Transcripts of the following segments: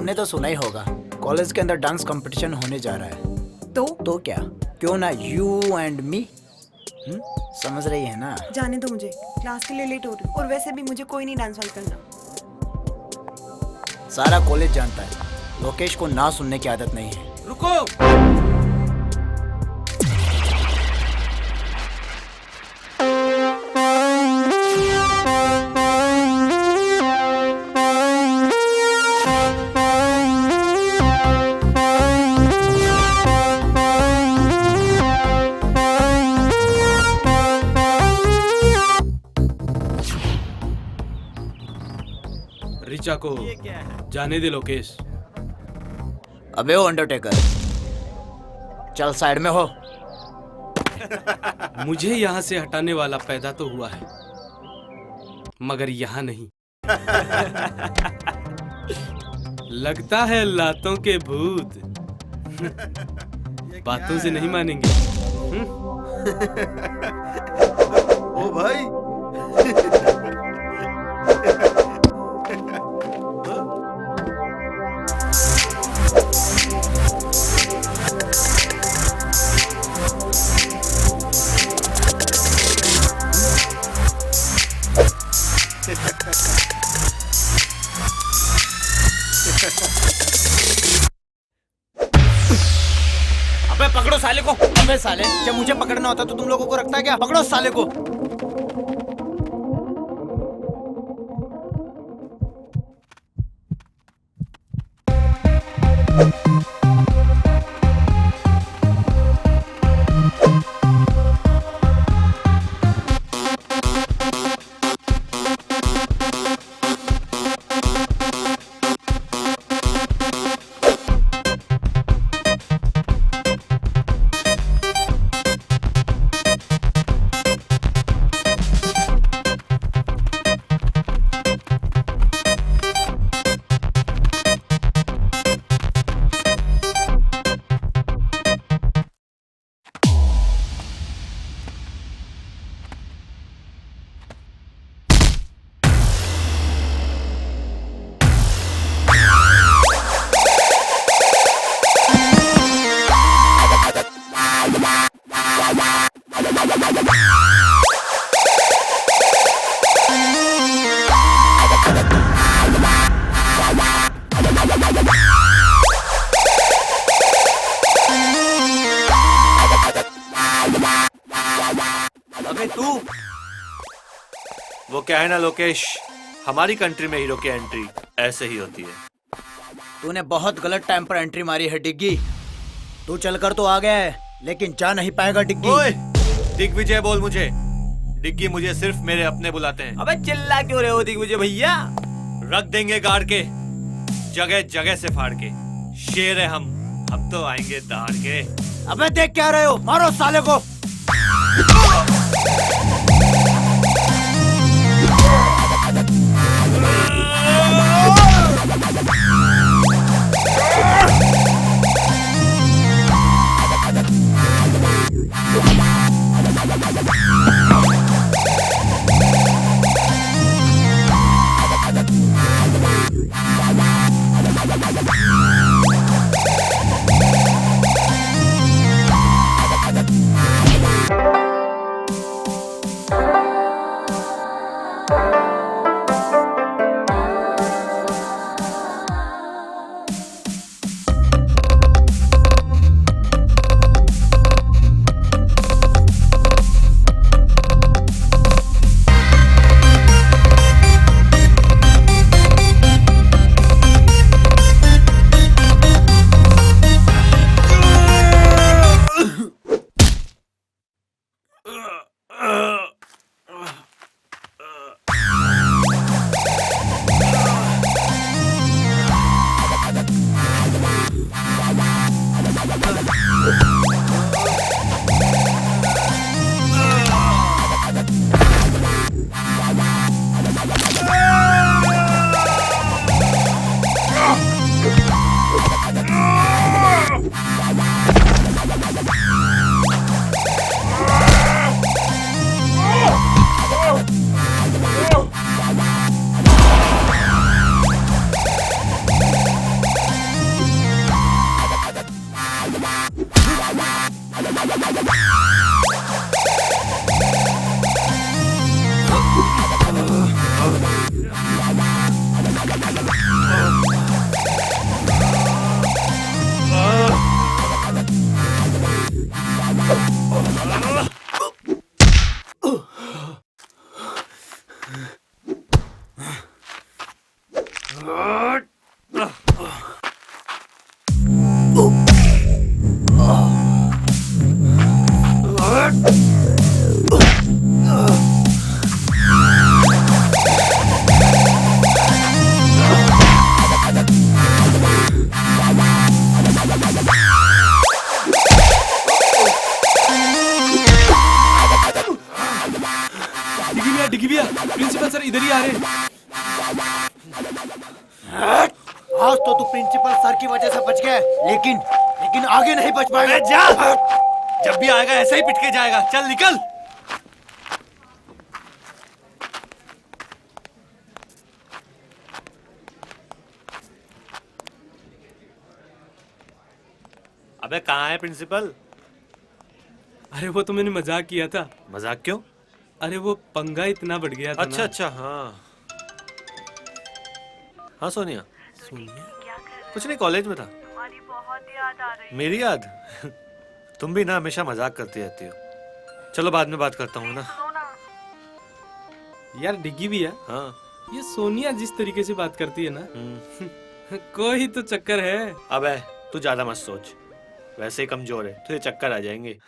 तुमने तो सुना ही होगा, कॉलेज के अंदर डांस कंपटीशन होने जा रहा है। तो क्या, क्यों ना यू एंड मी। समझ रही है ना? जाने दो मुझे, क्लास के लिए लेट हो रही हूँ और वैसे भी मुझे कोई नहीं डांस वांस करना। सारा कॉलेज जानता है, लोकेश को ना सुनने की आदत नहीं है। रुको, ऋचा को जाने दे लोकेश। अबे ओ अंडरटेकर, चल साइड में हो। मुझे यहाँ से हटाने वाला पैदा तो हुआ है, मगर यहाँ नहीं। लगता है लातों के भूत बातों से नहीं मानेंगे। ओ भाई, अबे पकड़ो साले को। अबे साले, जब मुझे पकड़ना होता तो तुम लोगों को रखता है क्या? पकड़ो साले को। अबे तू, वो क्या है ना लोकेश, हमारी कंट्री में हीरो की एंट्री ऐसे ही होती है। तूने बहुत गलत टाइम पर एंट्री मारी है डिग्गी। तू चलकर तो आ गया है, लेकिन जा नहीं पाएगा डिग्गी। ओए, दिग्विजय बोल मुझे। डिग्गी मुझे सिर्फ मेरे अपने बुलाते हैं। अबे चिल्ला क्यों रहे हो दिग्विजय भैया? रख देंगे गाड़ के, जगह जगह से फाड़ के। शेर है हम, अब तो आएंगे दहाड़ के। अबे देख क्या रहे हो, मारो साले को। जल्दी आ रहे। आज तो तू प्रिंसिपल सर की वजह से बच गया, लेकिन आगे नहीं बच पाएगा। अबे जा, जब भी आएगा ऐसे ही पिट के जाएगा। चल निकल। अबे कहाँ है प्रिंसिपल? अरे वो तो मैंने मजाक किया था। मजाक क्यों? अरे वो पंगा इतना बढ़ गया था अच्छा ना। अच्छा, हाँ हाँ सोनिया। कुछ नहीं, कॉलेज में था। तुम्हारी बहुत याद आ रही। मेरी याद? तुम भी ना हमेशा मजाक करती रहती हो। चलो बाद में बात करता हूँ ना। यार डिग्गी भी है। हाँ। ये सोनिया जिस तरीके से बात करती है ना, कोई तो चक्कर है। अबे तू ज्यादा मत सोच, वैसे ही कमजोर है, तुझे चक्कर आ जाएंगे।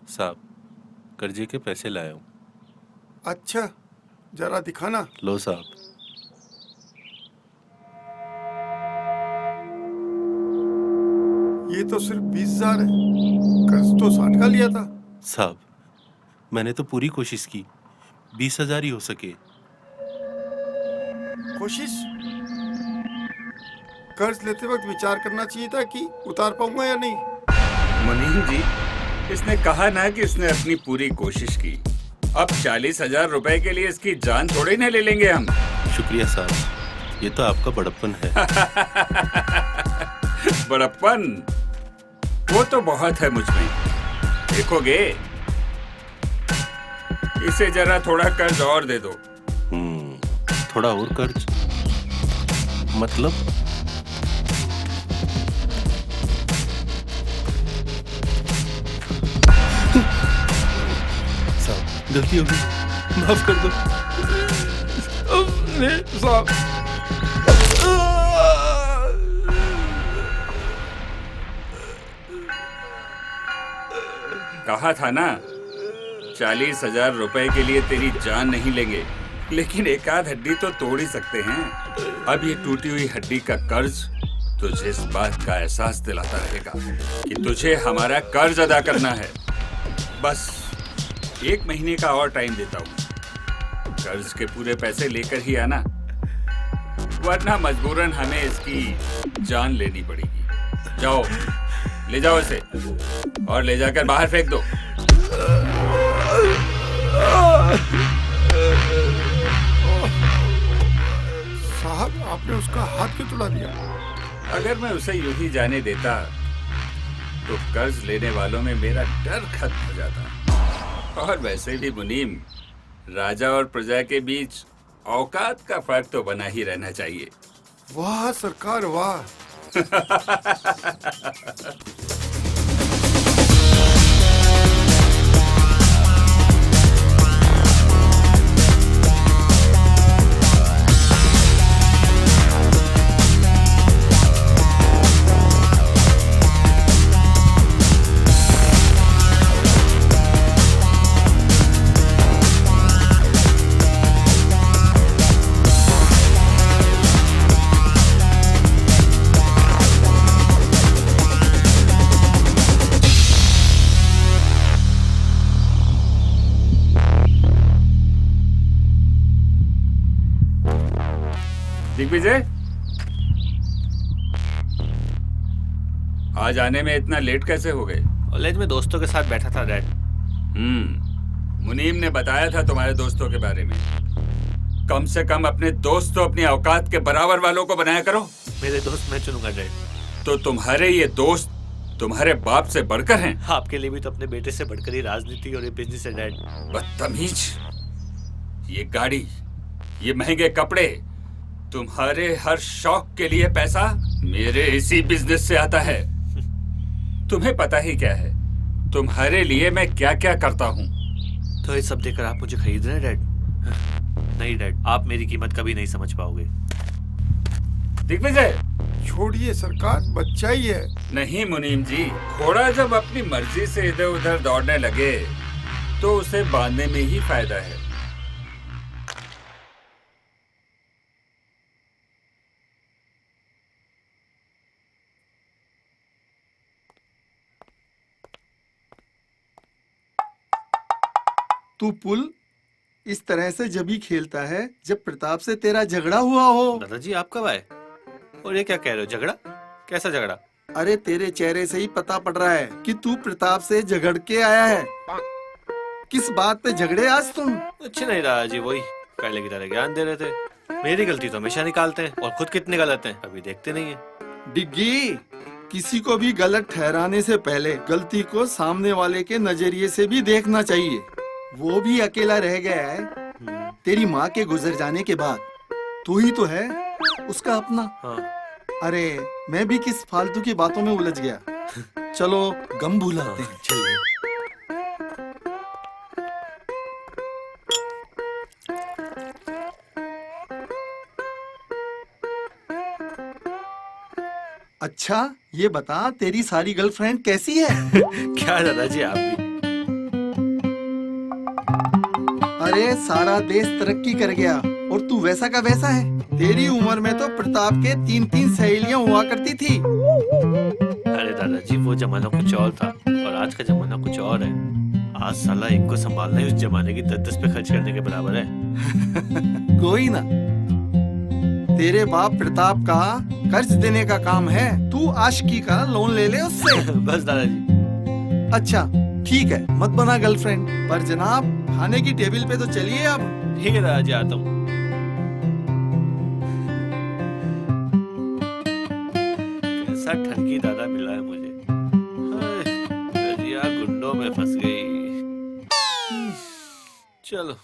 साहब, कर्जे के पैसे लाया हूँ। अच्छा, जरा दिखाना। लो साहब। ये तो सिर्फ 20,000 है, कर्ज तो 60 का लिया था। साहब, मैंने तो पूरी कोशिश की, 20,000 ही हो सके। कोशिश? कर्ज लेते वक्त विचार करना चाहिए था कि उतार पाऊंगा या नहीं। मुनीम जी, इसने कहा ना कि इसने अपनी पूरी कोशिश की। अब 40,000 रुपए के लिए इसकी जान थोड़ी ना ले लेंगे हम। शुक्रिया साहब, ये तो आपका बड़प्पन है। बड़प्पन वो तो बहुत है मुझ में। देखोगे, इसे जरा थोड़ा कर्ज और दे दो। थोड़ा और कर्ज? मतलब? साहब, गलती हो गई, माफ कर दो। कहा था ना, 40,000 रुपए के लिए तेरी जान नहीं लेंगे, लेकिन एक आध हड्डी तो तोड़ ही सकते हैं। अब ये टूटी हुई हड्डी का कर्ज तुझे इस बात का एहसास दिलाता रहेगा कि तुझे हमारा कर्ज अदा करना है। बस 1 महीने का और टाइम देता हूँ। कर्ज के पूरे पैसे लेकर ही आना, वरना मजबूरन हमें इसकी जान लेनी पड़ेगी। जाओ, ले जाओ इसे और ले जाकर बाहर फेंक दो। साहब, आपने उसका हाथ क्यों तुड़ा दिया? अगर मैं उसे यूं ही जाने देता तो कर्ज लेने वालों में मेरा डर खत्म हो जाता। और वैसे भी मुनीम, राजा और प्रजा के बीच औकात का फर्क तो बना ही रहना चाहिए। वाह सरकार, वाह। दिग्विजय, आज आने में इतना लेट कैसे हो गए? कॉलेज में दोस्तों के साथ बैठा था डैड। मुनीम ने बताया था तुम्हारे दोस्तों के बारे में। कम से कम अपने दोस्त तो अपनी औकात के बराबर वालों को बनाया करो। मेरे दोस्त मैं चुनूंगा डैड। तो तुम्हारे ये दोस्त तुम्हारे बाप से बढ़कर हैं। आपके लिए भी तो अपने बेटे से बढ़कर ही राजनीति और ये बिजनेस है डैड। बदतमीज, ये गाड़ी, ये महंगे कपड़े, तुम्हारे हर शौक के लिए पैसा मेरे इसी बिजनेस से आता है। तुम्हें पता ही क्या है तुम्हारे लिए मैं क्या क्या करता हूँ। तो ये सब देखकर आप मुझे खरीद रहे हैं डैड? नहीं डैड, आप मेरी कीमत कभी नहीं समझ पाओगे। दिग्विजय, छोड़िए सरकार, बच्चा ही है। नहीं मुनीम जी, घोड़ा जब अपनी मर्जी से इधर उधर दौड़ने लगे तो उसे बांधने में ही फायदा है। तू पुल इस तरह से जब ही खेलता है जब प्रताप से तेरा झगड़ा हुआ हो। दादाजी आप कब आए? और ये क्या कह रहे हो, झगड़ा? कैसा झगड़ा? अरे तेरे चेहरे से ही पता पड़ रहा है कि तू प्रताप से झगड़ के आया है। किस बात पे झगड़े आज तुम? कुछ नहीं दादाजी, वही पहले की तरह ज्ञान दे रहे थे। मेरी गलती तो हमेशा निकालते हैं और खुद कितने गलत हैं अभी देखते नहीं है। डिग्गी, किसी को भी गलत ठहराने से पहले गलती को सामने वाले के नजरिए से भी देखना चाहिए। वो भी अकेला रह गया है तेरी माँ के गुजर जाने के बाद। तू ही तो है उसका अपना। हाँ। अरे मैं भी किस फालतू की बातों में उलझ गया। चलो गम भुलाते हैं। चलिए। अच्छा ये बता तेरी सारी गर्लफ्रेंड कैसी है? क्या दादाजी आप भी? अरे सारा देश तरक्की कर गया और तू वैसा का वैसा है। तेरी उम्र में तो प्रताप के 3-3 सहेलियां हुआ करती थी। अरे दादाजी वो जमाना कुछ और था और आज का जमाना कुछ और है। आज साला एक को संभालना ही उस जमाने की 10-10 पे खर्च करने के बराबर है। कोई ना, तेरे बाप प्रताप का कर्ज देने का काम है। तू आशिकी का लोन ले ले उससे। बस दादाजी। अच्छा ठीक है, मत बना गर्लफ्रेंड, पर जनाब खाने की टेबल पे तो चलिए अब। ठीक है दादाजी, आता हूँ। कैसा ठगी दादा मिला है मुझे। रजिया गुंडों में फंस गई। चलो।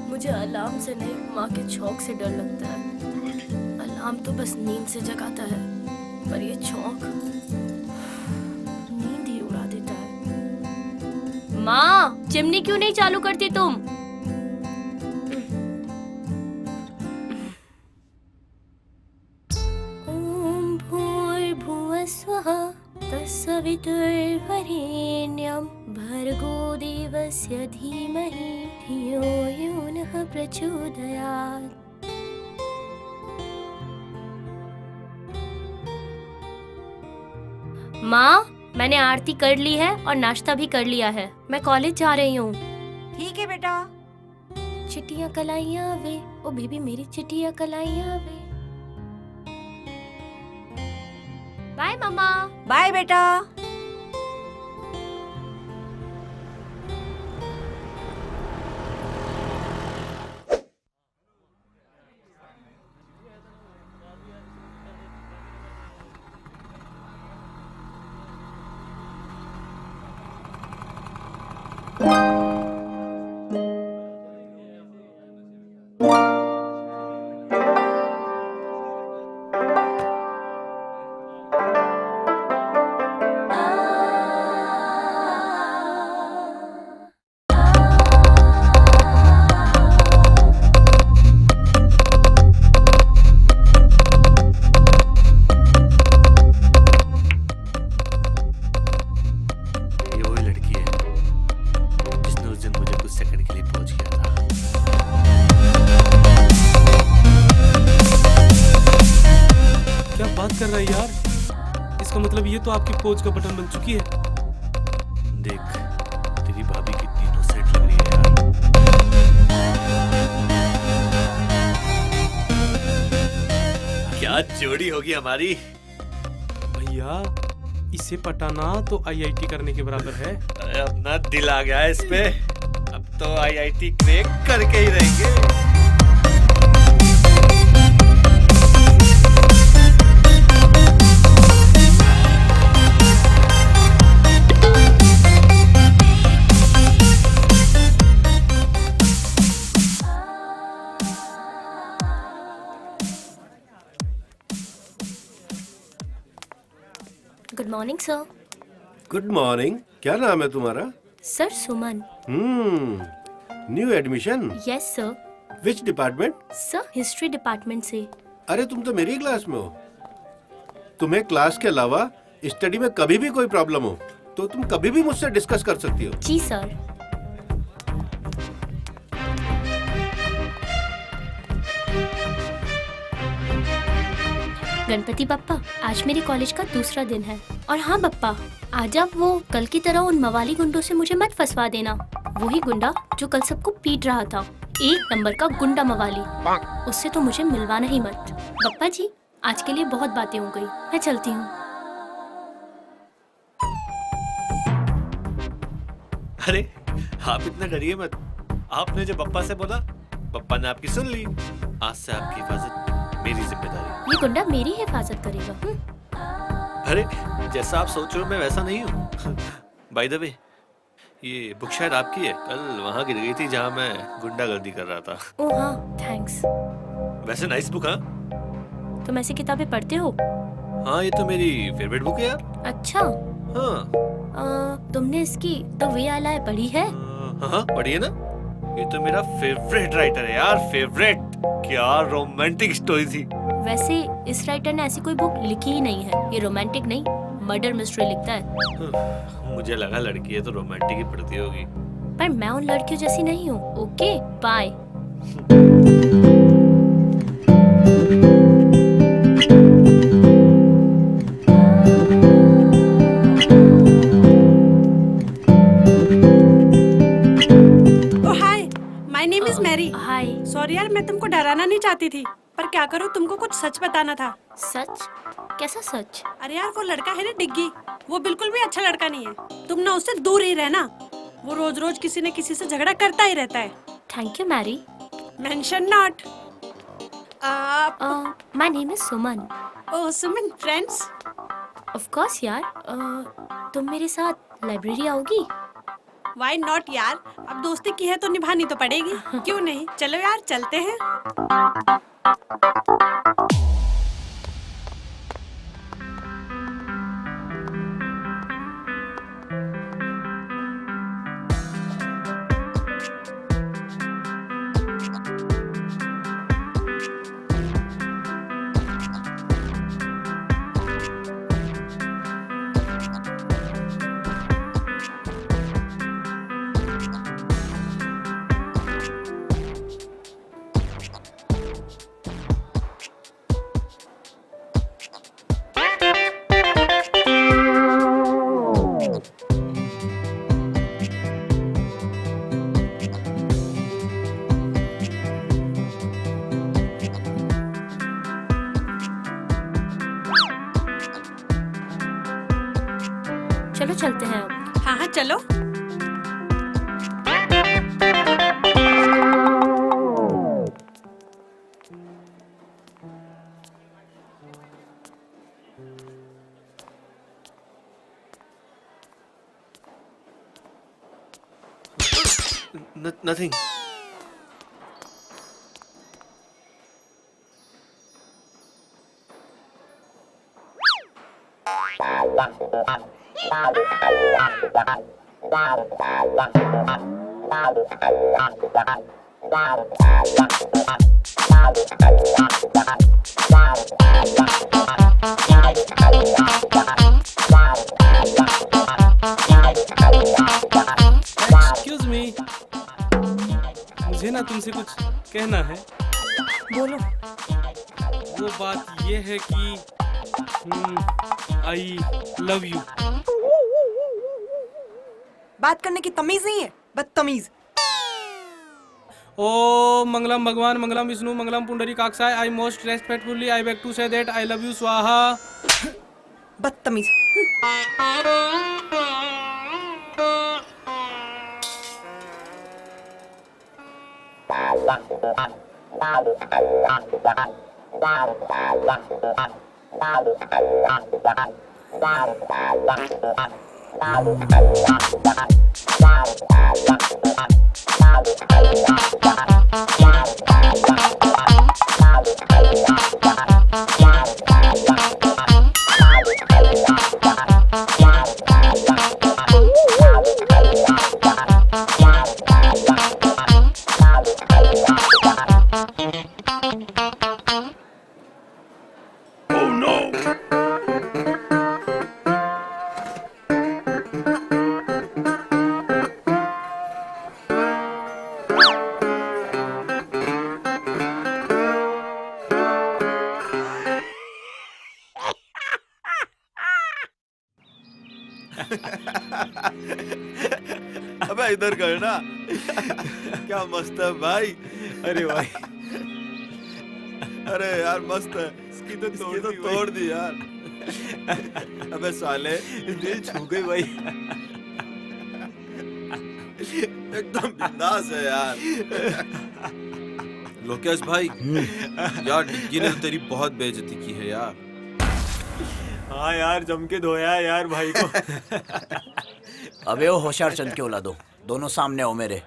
मुझे अलार्म से नहीं, माँ के छौंक से डर लगता है। अलार्म तो बस नींद से जगाता है, पर ये छौंक नींद ही उड़ा देता है। माँ, चिमनी क्यों नहीं चालू करती तुम? ओम भूर्भुवः स्वः तत्सवितुर्वरेण्यं भर्गो देवस्य धीमहि धियो यो नः प्रचोदयात्। माँ, मैंने आरती कर ली है और नाश्ता भी कर लिया है। मैं कॉलेज जा रही हूँ। ठीक है बेटा। चिट्टियाँ कलाइयाँ वे, ओ बेबी मेरी चिट्टियाँ कलाइयाँ वे। बाय मम्मा। बाय बेटा। कर रहा है यार? इसका मतलब ये तो आपकी पोज का बटन बन चुकी है। देख तेरी भाभी कितनी इनोसेंट लग रही है यार। क्या जोड़ी होगी हमारी। भैया इसे पटाना तो आईआईटी करने के बराबर है। अरे अपना दिल आ गया है इस पे। अब तो आईआईटी क्रैक करके ही रहेंगे। Good morning sir. Good morning. क्या नाम है तुम्हारा? Sir Suman. New admission? Yes sir. Which department? Sir history department से। अरे तुम तो मेरी क्लास में हो। तुम्हें क्लास के अलावा स्टडी में कभी भी कोई प्रॉब्लम हो तो तुम कभी भी मुझसे डिस्कस कर सकती हो। जी सर। गणपति बप्पा, आज मेरे कॉलेज का दूसरा दिन है। और हाँ बप्पा, आज आप वो कल की तरह उन मवाली गुंडों से मुझे मत फंसवा देना। वही गुंडा जो कल सबको पीट रहा था, 1 नंबर का गुंडा मवाली। उससे तो मुझे मिलवाना ही मत। बप्पा जी, आज के लिए बहुत बातें हो गई, मैं चलती हूँ। अरे आप इतना डरिए मत। आपने जो पप्पा से बोला, पप्पा ने आपकी सुन ली। आज से आपकी हिफाजत मेरी जिम्मेदारी। ये गुंडा मेरी हिफाजत करेगा। अरे जैसा आप सोच रहे हो मैं वैसा नहीं हूँ। बाय द वे, ये बुक शायद आपकी है। कल वहाँ गिर गई थी जहाँ मैं गुंडागर्दी कर रहा था। ओह हाँ, थैंक्स। वैसे नाइस बुक। हाँ, तुम ऐसी किताबें पढ़ते हो? हाँ ये तो मेरी फेवरेट बुक है यार। अच्छा। हाँ तुमने इसकी द वे आई लाई पढ़ी है? हाँ पढ़ी है ना। ये तो मेरा फेवरेट राइटर है यार, फेवरेट। क्या रोमांटिक स्टोरी थी। वैसे इस राइटर ने ऐसी कोई बुक लिखी ही नहीं है। ये रोमांटिक नहीं, मर्डर मिस्ट्री लिखता है। मुझे लगा लड़की है तो रोमांटिक ही पढ़ती होगी। पर मैं उन लड़कियों जैसी नहीं हूँ। Okay bye. हाय। सॉरी यार, मैं तुमको डराना नहीं चाहती थी, पर क्या करूँ, तुमको कुछ सच बताना था। सच? कैसा सच? अरे यार, वो लड़का है ना डिग्गी, वो बिल्कुल भी अच्छा लड़का नहीं है। तुम ना उससे दूर ही रहना। वो रोज रोज किसी न किसी से झगड़ा करता ही रहता है। Thank you Mary. Mention not. My name is Suman. Oh Suman, friends? Of course यार। तुम मेरे साथ लाइब्रेरी आओगी? Why not यार, अब दोस्ती की है तो निभानी तो पड़ेगी। क्यों नहीं, चलो यार चलते हैं। चलो चलते हैं अब। हाँ हाँ चलो। Nothing. एक्सक्यूज मी, मुझे ना तुमसे कुछ कहना है। बोलो। वो बात ये है कि आई लव यू। बात करने की तमीज नहीं है, बदतमीज। ओ मंगलम भगवान, मंगलम विष्णु, मंगलम पुंडरीकाक्षाय। I most respectfully I beg to say that I love you स्वाहा। बदतमीज। अबे इधर कर ना। क्या मस्त है भाई। अरे भाई, अरे यार मस्त है। इसकी तो तोड़ दी यार। अबे साले, दिल छू गई भाई। एकदम बिंदास है यार। लोकेश भाई, यार डिग्गी ने तो तेरी बहुत बेइज्जती की है यार। हाँ यार, जम के धोया है यार भाई को। अबे वो होशियार चंद के औलादो, दोनों सामने हो मेरे।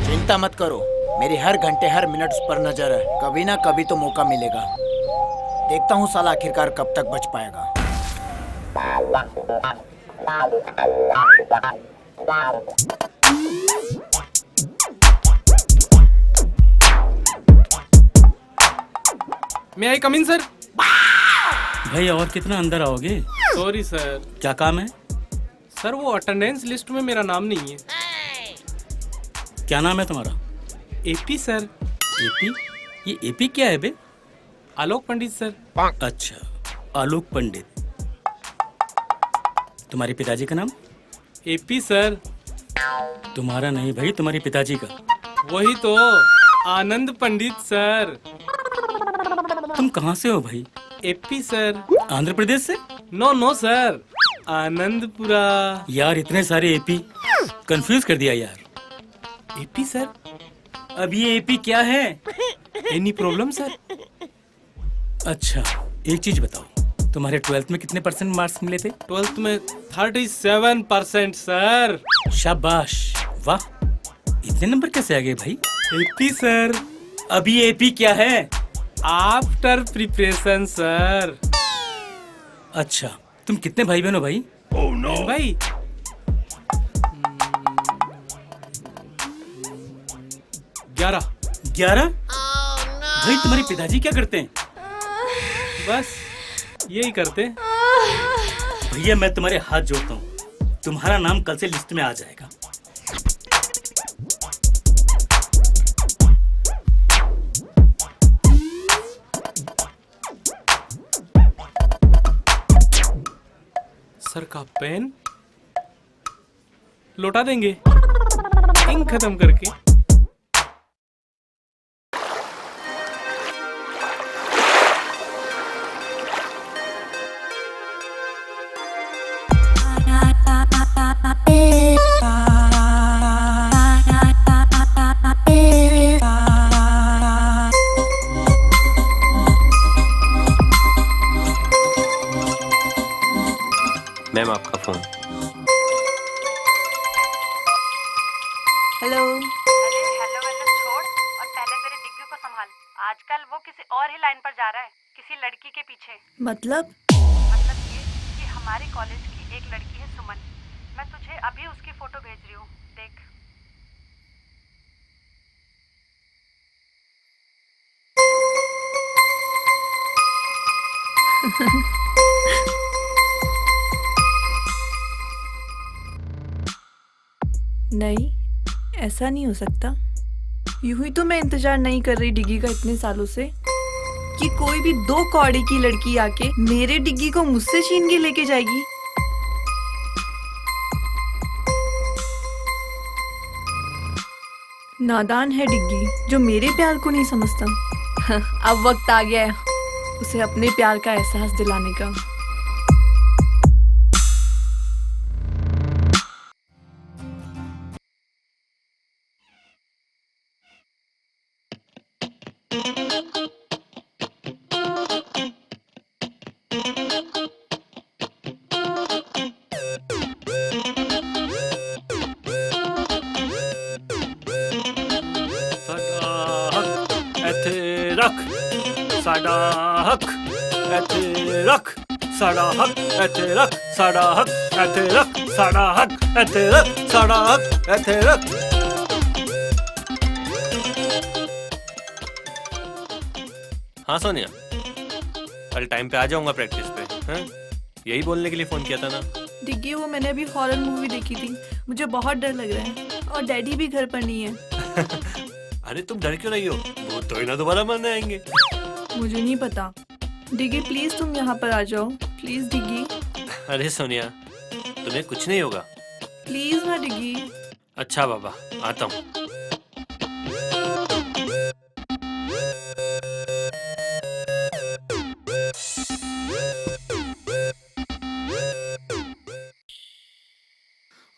चिंता मत करो, मेरी हर घंटे हर मिनट उस पर नजर है। कभी ना कभी तो मौका मिलेगा। देखता हूँ साला आखिरकार कब तक बच पाएगा। मे आई कम इन सर? भाई और कितना अंदर आओगे? Sorry sir. क्या काम है? सर वो अटेंडेंस लिस्ट में मेरा नाम नहीं है। क्या नाम है तुम्हारा? AP sir. एपी? ये एपी क्या है बे? आलोक पंडित सर। अच्छा, आलोक पंडित। तुम्हारे पिताजी का नाम? AP sir. तुम्हारा नहीं भाई, तुम्हारे पिताजी का। वही तो, आनंद पंडित सर। तुम कहाँ से हो भाई? AP sir. आंध्र प्रदेश से? No sir, Anandpura. यार इतने सारे एपी, कंफ्यूज कर दिया यार। AP sir. अब ये एपी क्या है? Any problem sir? अच्छा, एक चीज बताओ, तुम्हारे 12th में कितने % मार्क्स मिले थे? 12th में 37% सर। शाबाश, वाह, इतने नंबर कैसे आ गए भाई? AP sir. अभी एपी क्या है? After preparation sir. अच्छा, तुम कितने भाई बहन हो भाई? भाई 11? भाई तुम्हारे पिताजी क्या करते हैं? बस यही करते। भैया मैं तुम्हारे हाथ जोड़ता हूँ, तुम्हारा नाम कल से लिस्ट में आ जाएगा। सर का पेन लौटा देंगे इंक खत्म करके। मैम आपका फोन। हेलो। अरे हेलो छोड़ और पहले मेरे डिग्गी को संभाल। आजकल वो किसी और ही लाइन पर जा रहा है, किसी लड़की के पीछे। मतलब ये कि हमारे कॉलेज की एक लड़की है सुमन। मैं तुझे अभी उसकी फोटो भेज रही हूँ, देख। नहीं, ऐसा नहीं हो सकता। यूं ही तो मैं इंतजार नहीं कर रही डिग्गी का इतने सालों से कि कोई भी 2 कौड़ी की लड़की आके मेरे डिग्गी को मुझसे छीन के लेके जाएगी। नादान है डिग्गी जो मेरे प्यार को नहीं समझता। अब वक्त आ गया है उसे अपने प्यार का एहसास दिलाने का। साडा हक ਇੱਥੇ ਰੱਖ ਸਾਡਾ ਹੱਕ ਇੱਥੇ ਰੱਖ ਸਾਡਾ ਹੱਕ ਇੱਥੇ ਰੱਖ ਸਾਡਾ ਹੱਕ ਇੱਥੇ ਰੱਖ ਸਾਡਾ ਹੱਕ ਇੱਥੇ ਰੱਖ हाँ सोनिया कल टाइम पे आ जाऊंगा प्रैक्टिस पे हैं? यही बोलने के लिए फोन किया था ना। डिग्गी वो मैंने अभी हॉरर मूवी देखी थी, मुझे बहुत डर लग रहा है और डैडी भी घर पर नहीं है। अरे तुम डर क्यों रही हो, वो तो ही ना दोबारा मरने आएंगे। मुझे नहीं पता। डिग्गी प्लीज तुम यहाँ पर आ जाओ, प्लीज डिग्गी। अरे सोनिया तुम्हें कुछ नहीं होगा, प्लीज ना डिग्गी। अच्छा बाबा आता हूँ।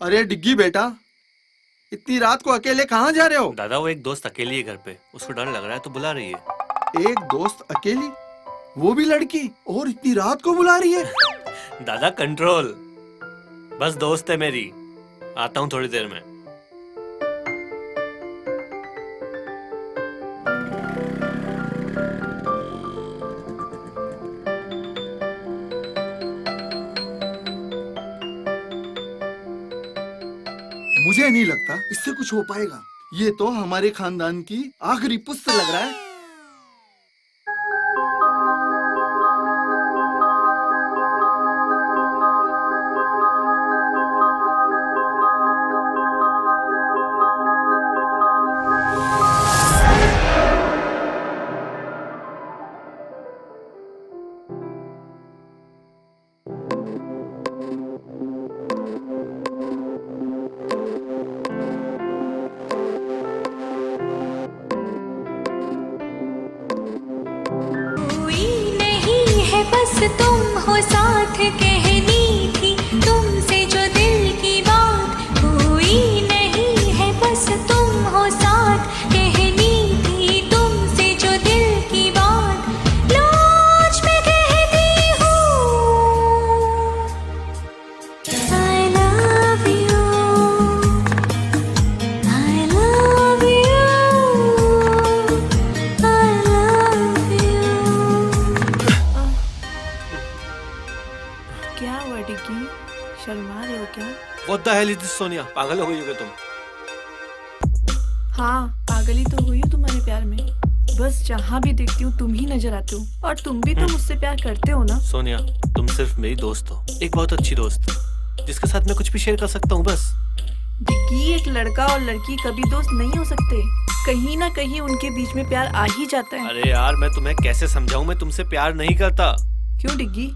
अरे डिग्गी बेटा, इतनी रात को अकेले कहाँ जा रहे हो? दादा वो एक दोस्त अकेली है घर पे, उसको डर लग रहा है तो बुला रही है। एक दोस्त अकेली, वो भी लड़की, और इतनी रात को बुला रही है? दादा कंट्रोल, बस दोस्त है मेरी, आता हूँ थोड़ी देर में। मुझे नहीं लगता इससे कुछ हो पाएगा। ये तो हमारे खानदान की आखिरी पुस्त लग रहा है। बस तुम हो साथ, कहनी थी तुमसे जो दिल की बात, कोई नहीं है बस तुम हो साथ, कहनी थी तुमसे जो दिल की बात, लाज में कहती हूँ I love you, I love you, I love you। क्या हुआ डिग्गी, शर्मा रहे हो क्या? What the hell is this Sonia, पागल हो गई हो क्या तुम? हाँ पागल ही तो हुई हो तुम्हारे प्यार में। बस जहाँ भी देखती हूँ तुम ही नजर आते हो, और तुम भी तो मुझसे प्यार करते हो ना। सोनिया तुम सिर्फ मेरी दोस्त हो, एक बहुत अच्छी दोस्त जिसके साथ मैं कुछ भी शेयर कर सकता हूँ बस। डिग्गी एक लड़का और लड़की कभी दोस्त नहीं हो सकते, कहीं ना कहीं उनके बीच में प्यार आ ही जाता है। अरे यार मैं तुम्हें कैसे समझाऊं, मैं तुमसे प्यार नहीं करता। क्यों डिग्गी,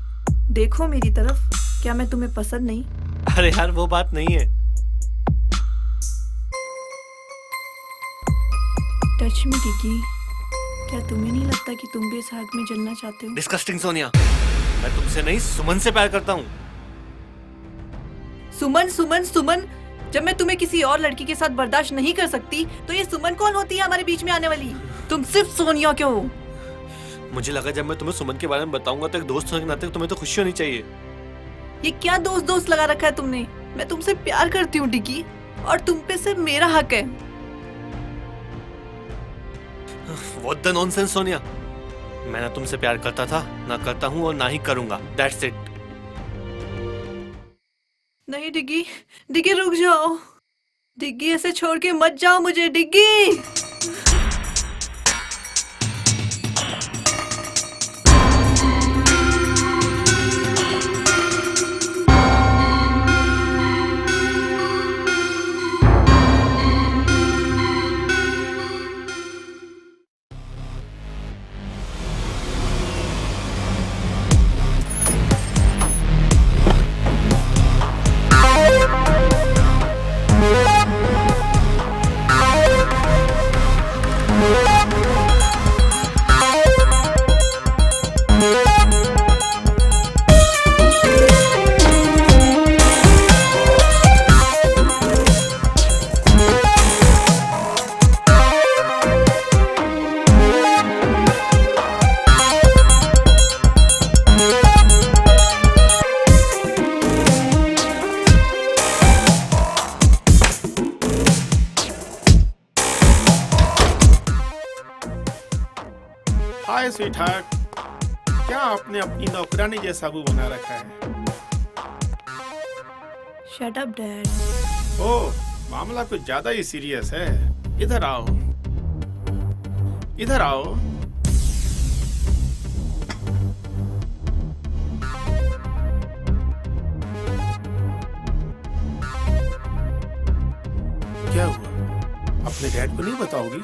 देखो मेरी तरफ, क्या मैं तुम्हें पसंद नहीं? अरे यार वो बात नहीं है। टच मी डिग्गी, क्या तुम्हें नहीं लगता कि तुम भी इस आग में जलना चाहते हो? डिस्कस्टिंग सोनिया, मैं तुमसे नहीं सुमन से प्यार करता हूँ। सुमन सुमन सुमन, जब मैं तुम्हें किसी और लड़की के साथ बर्दाश्त नहीं कर सकती तो ये सुमन कौन होती है हमारे बीच में आने वाली? तुम सिर्फ सोनिया क्यों हो? मुझे लगा जब मैं तुम्हें सुमन के बारे में बताऊंगा तो एक दोस्त होने के नाते तुम्हें तो खुशी होनी चाहिए। ये क्या दोस्त दोस्त लगा रखा है तुमने? मैं तुमसे प्यार करती हूँ डिग्गी, और तुम पे सिर्फ मेरा हक है। What the nonsense सोनिया, मैं ना तुमसे प्यार करता था, ना करता हूँ और ना ही करूंगा। That's it। नहीं डिग्गी, डिग्गी रुक जाओ, डिग्गी ऐसे छोड़ के मत जाओ मुझे डिग्गी। हाय स्वीटहार्ट, क्या आपने अपनी नौकरानी जैसा मुंह बना रखा है? Shut up dad. ओ, मामला कुछ ज्यादा ही सीरियस है। इधर आओ, इधर आओ। क्या हुआ? अपने डैड को नहीं बताओगी?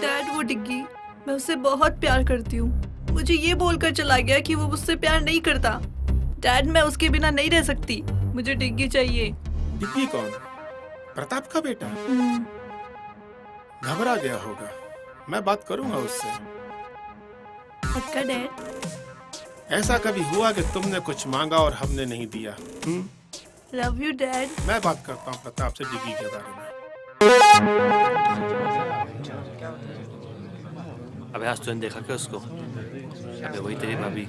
डैड वो डिग्गी, मैं उससे बहुत प्यार करती हूँ। मुझे ये बोलकर चला गया कि वो मुझसे प्यार नहीं करता। डैड मैं उसके बिना नहीं रह सकती, मुझे डिग्गी चाहिए। डिग्गी कौन? प्रताप का बेटा? घबरा गया होगा, मैं बात करूंगा उससे। पक्का डैड? ऐसा कभी हुआ कि तुमने कुछ मांगा और हमने नहीं दिया? Love you dad. मैं बात करता हूँ प्रताप से डिग्गी के बारे में। अबे आज तूने देखा क्या उसको? अबे वही तेरी भाभी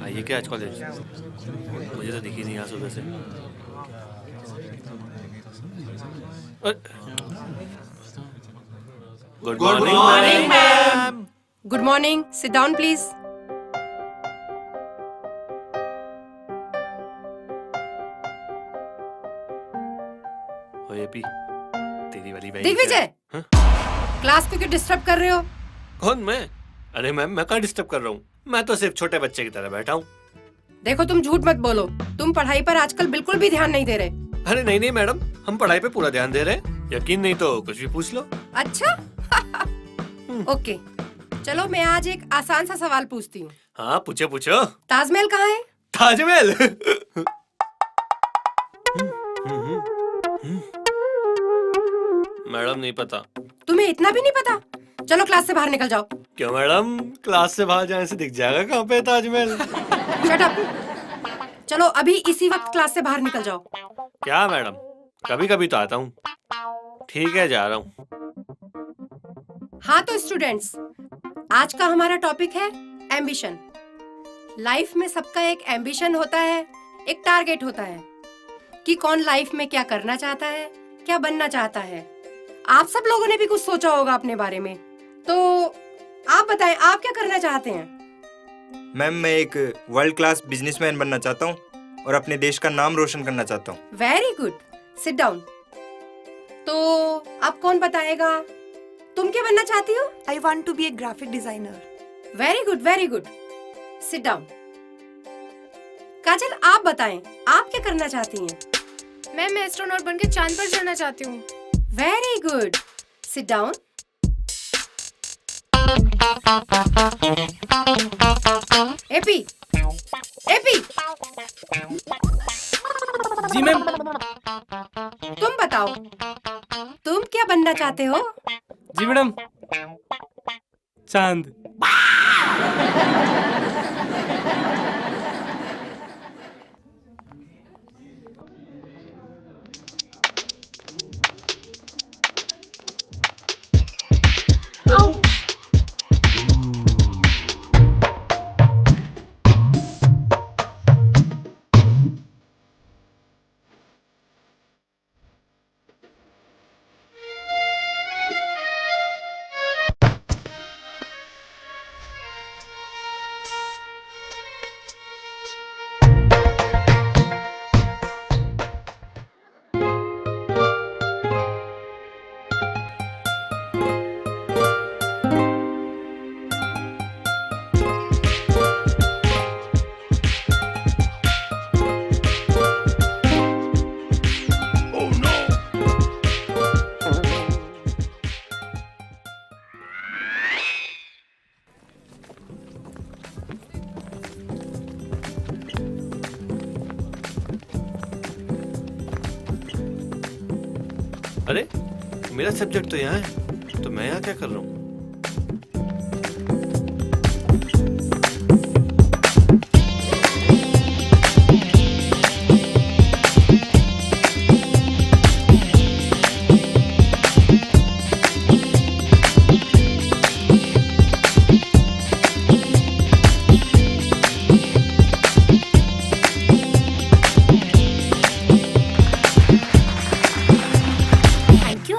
आई है क्या आज कॉलेज? मुझे तो दिखी नहीं आज सुबह से। Good morning ma'am. Good morning, sit down please. ओए तेरी वाली बहन दिग्विजय, क्लास को क्यों डिस्टर्ब कर रहे हो? कौन मैं? अरे मैम मैं कहाँ डिस्टर्ब कर रहा हूँ? मैं तो सिर्फ छोटे बच्चे की तरह बैठा हूँ। देखो तुम झूठ मत बोलो, तुम पढ़ाई पर आजकल बिल्कुल भी ध्यान नहीं दे रहे। अरे नहीं नहीं मैडम, हम पढ़ाई पे पूरा ध्यान दे रहे हैं। यकीन नहीं तो कुछ भी पूछ लो। अच्छा ओके, चलो मैं आज एक आसान सा सवाल पूछती हूँ। हाँ पूछो पूछो। ताजमहल कहाँ है? ताजमहल? मैडम नहीं पता। तुम्हें इतना भी नहीं पता? चलो क्लास से बाहर निकल जाओ। क्यों मैडम, क्लास से बाहर जाने से दिख जाएगा कहाँ पे ताजमहल? Shut up. चलो अभी इसी वक्त क्लास से बाहर निकल जाओ। क्या मैडम, कभी कभी तो आता हूँ। ठीक है जा रहा हूँ। हाँ तो स्टूडेंट्स, आज का हमारा टॉपिक है एम्बिशन। लाइफ में सबका एक एम्बिशन होता है, एक टारगेट होता है कि कौन लाइफ में क्या करना चाहता है, क्या बनना चाहता है। आप सब लोगों ने भी कुछ सोचा होगा अपने बारे में, तो आप बताएं आप क्या करना चाहते हैं? मैम मैं एक वर्ल्ड क्लास बिजनेसमैन बनना चाहता हूँ और अपने देश का नाम रोशन करना चाहता हूँ। Very good, sit down. तो अब कौन बताएगा, तुम क्या बनना चाहती हो? I want to be a graphic designer. Very good very good, sit down. Kajal आप बताएं आप क्या करना चाहती हैं? मैं एस्ट्रोनॉट बनके चांद पर जाना चाहती हूँ। Very good, sit down. एपी, एपी। जी मैम। तुम बताओ तुम क्या बनना चाहते हो? जी मैडम, चांद। अरे मेरा सब्जेक्ट तो यहाँ है, तो मैं यहाँ क्या कर रहा हूँ?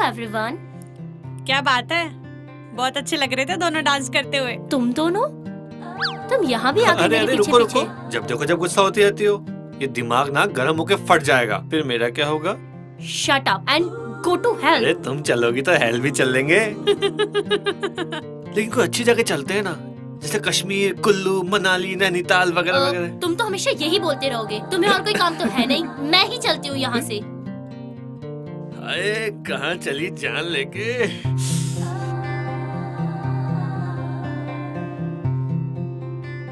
एवरीवन। क्या बात है, बहुत अच्छे लग रहे थे दोनों डांस करते हुए। तुम दोनों? तुम यहाँ भी आके अरे मेरे अरे पीछे रुको पीछे। रुको, जब देखो जब गुस्सा होती रहती हो। ये दिमाग ना गर्म होके फट जाएगा, फिर मेरा क्या होगा? Shut up and go to hell. अरे तुम चलोगी तो हेल भी चल लेंगे। लेकिन कोई अच्छी जगह चलते हैं ना, जैसे कश्मीर, कुल्लू, मनाली, नैनीताल वगैरह वगैरह। तुम तो हमेशा यही बोलते रहोगे, तुम्हें और कोई काम तो है नहीं। मैं ही चलती हूँ यहाँ से। अरे कहाँ चली जान लेके?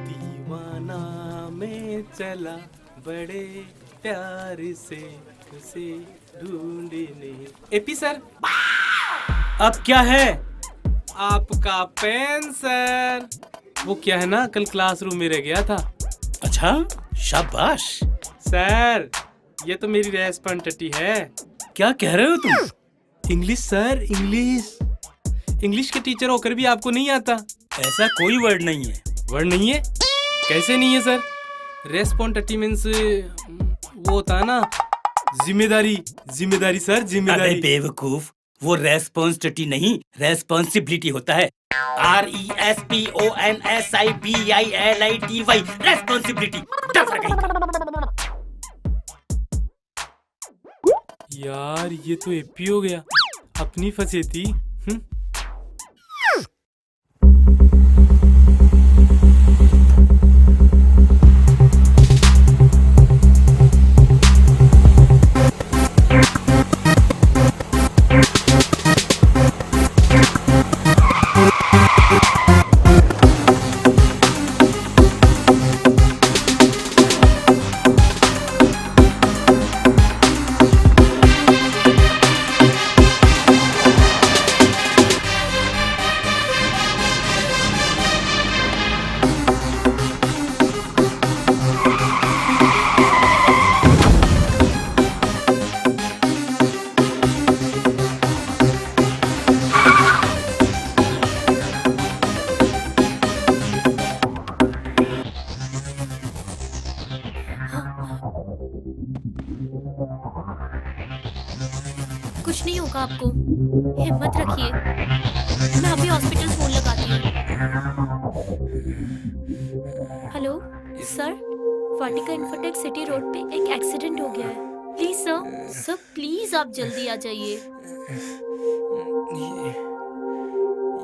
दीवाना में चला बड़े प्यार से उसे ढूंढने। एपी सर, अब क्या है? आपका पेन सर। वो क्या है ना, कल क्लासरूम में रह गया था। अच्छा, शाबाश। सर ये तो मेरी रेस्पॉन्सिबिलिटी है। क्या कह रहे हो तुम? English sir, English. इंग्लिश के टीचर होकर भी आपको नहीं आता? ऐसा कोई वर्ड नहीं है। वर्ड नहीं है? कैसे नहीं है सर? रेस्पॉन्सिबिलिटी मींस वो होता है ना, जिम्मेदारी। जिम्मेदारी सर, जिम्मेदारी। अबे बेवकूफ, वो रेस्पॉन्सिबिलिटी नहीं, रेस्पॉन्सिबिलिटी होता है। RESPONSIBILITY, responsibility. यार ये तो एपी हो गया, अपनी फंसी थी। कुछ नहीं होगा आपको, हिम्मत रखिए। मैं अभी हॉस्पिटल फोन लगाती हूँ। हेलो सर, वाटिका इन्फोटेक सिटी रोड पे एक एक्सीडेंट हो गया है। प्लीज सर, सर प्लीज आप जल्दी आ जाइए।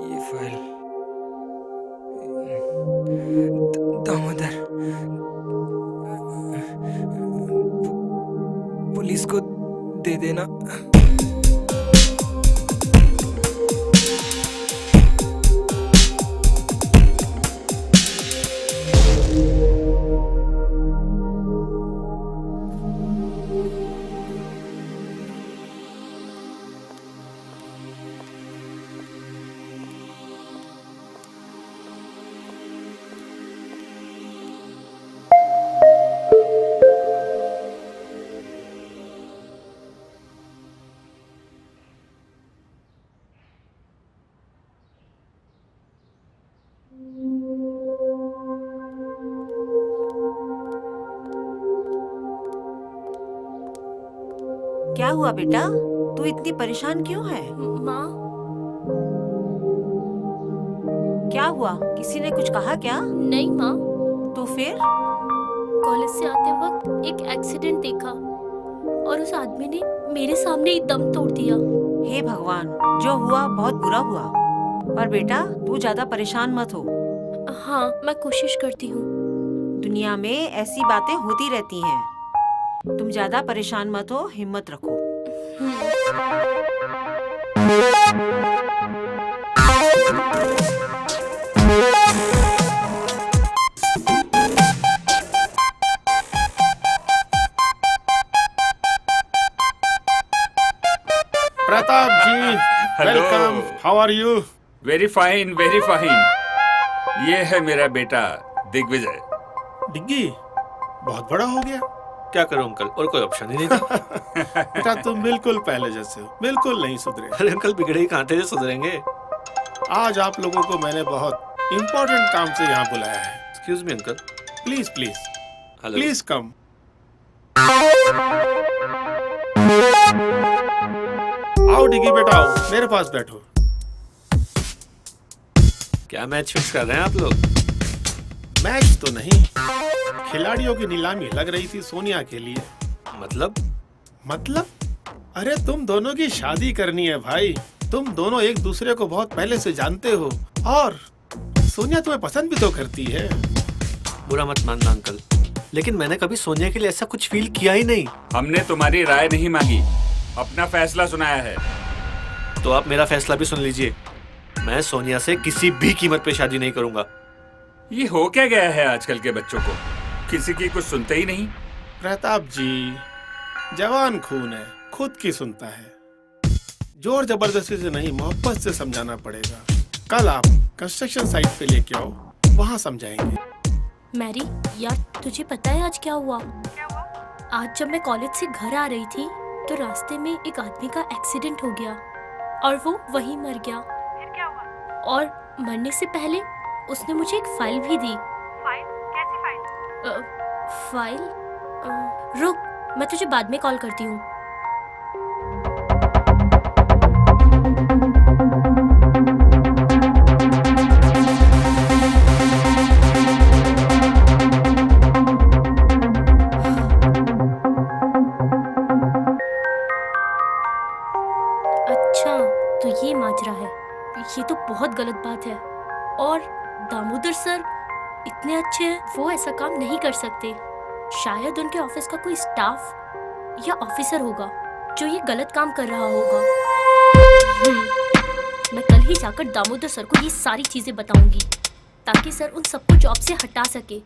ये फाइल दामोदर, पुलिस को दे देना। क्या हुआ बेटा, तू इतनी परेशान क्यों है? माँ, क्या हुआ, किसी ने कुछ कहा क्या? नहीं माँ। तो फिर? कॉलेज से आते वक्त एक एक्सीडेंट देखा और उस आदमी ने मेरे सामने ही दम तोड़ दिया। हे भगवान, जो हुआ बहुत बुरा हुआ, पर बेटा तू ज्यादा परेशान मत हो। हाँ, मैं कोशिश करती हूँ। दुनिया में ऐसी बातें होती रहती हैं, तुम ज्यादा परेशान मत हो, हिम्मत रखो। Pratap ji, welcome. How are you? Very fine, very fine. ये है मेरा बेटा दिग्विजय। डिग्गी बहुत बड़ा हो गया। क्या करूं अंकल, और कोई ऑप्शन ही नहीं था। बेटा तुम बिल्कुल पहले जैसे हो, बिल्कुल नहीं सुधरे। अरे अंकल, बिगड़े ही कहाँ थे जो सुधरेंगे। आज आप लोगों को मैंने बहुत इम्पोर्टेंट काम से यहाँ बुलाया है। Excuse me uncle. Please please hello. Please come. आओ डिग्गी बेटा, आओ मेरे पास बैठो। क्या मैच फिक्स कर रहे हैं आप लोग? मैच तो नहीं, खिलाड़ियों की नीलामी लग रही थी सोनिया के लिए। मतलब अरे तुम दोनों की शादी करनी है भाई। तुम दोनों एक दूसरे को बहुत पहले से जानते हो और सोनिया तुम्हें पसंद भी तो करती है। बुरा मत मानना अंकल, लेकिन मैंने कभी सोनिया के लिए ऐसा कुछ फील किया ही नहीं। हमने तुम्हारी राय नहीं मांगी, अपना फैसला सुनाया है। तो आप मेरा फैसला भी सुन लीजिए। मैं सोनिया से किसी भी कीमत पे शादी नहीं करूंगा। ये हो क्या गया है आजकल के बच्चों को, किसी की कुछ सुनते ही नहीं। प्रताप जी, जवान खून है, खुद की सुनता है। जोर जबरदस्ती से नहीं, मोहब्बत से समझाना पड़ेगा। कल आप कंस्ट्रक्शन साइट पे लेके आओ, वहाँ समझाएंगे। मैरी यार, तुझे पता है आज क्या हुआ? आज जब मैं कॉलेज से घर आ रही थी तो रास्ते में एक आदमी का एक्सीडेंट हो गया और वो वहीं मर गया। फिर क्या हुआ? और मरने से पहले उसने मुझे एक फाइल भी दी। फाइल? कैसी फाइल? फाइल? रुक, मैं तुझे बाद में कॉल करती हूँ। अच्छा, तो ये माजरा है। ये तो बहुत गलत बात है। और दामोदर सर इतने अच्छे हैं, वो ऐसा काम नहीं कर सकते। शायद उनके ऑफिस का कोई स्टाफ या ऑफिसर होगा जो ये गलत काम कर रहा होगा। मैं कल ही जाकर दामोदर सर को ये सारी चीजें बताऊंगी ताकि सर उन सबको जॉब से हटा सके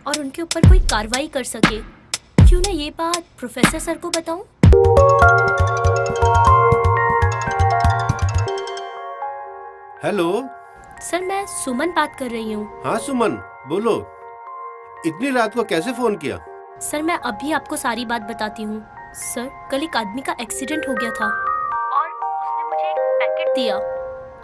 और उनके ऊपर कोई कार्रवाई कर सके। क्यों ना ये बात प्रोफेसर सर को बताऊं? हेलो सर, मैं सुमन बात कर रही हूँ। हाँ सुमन, बोलो। इतनी रात को कैसे फोन किया? सर, मैं अभी आपको सारी बात बताती हूँ। सर, कल एक आदमी का एक्सीडेंट हो गया था और उसने मुझे एक पैकेट दिया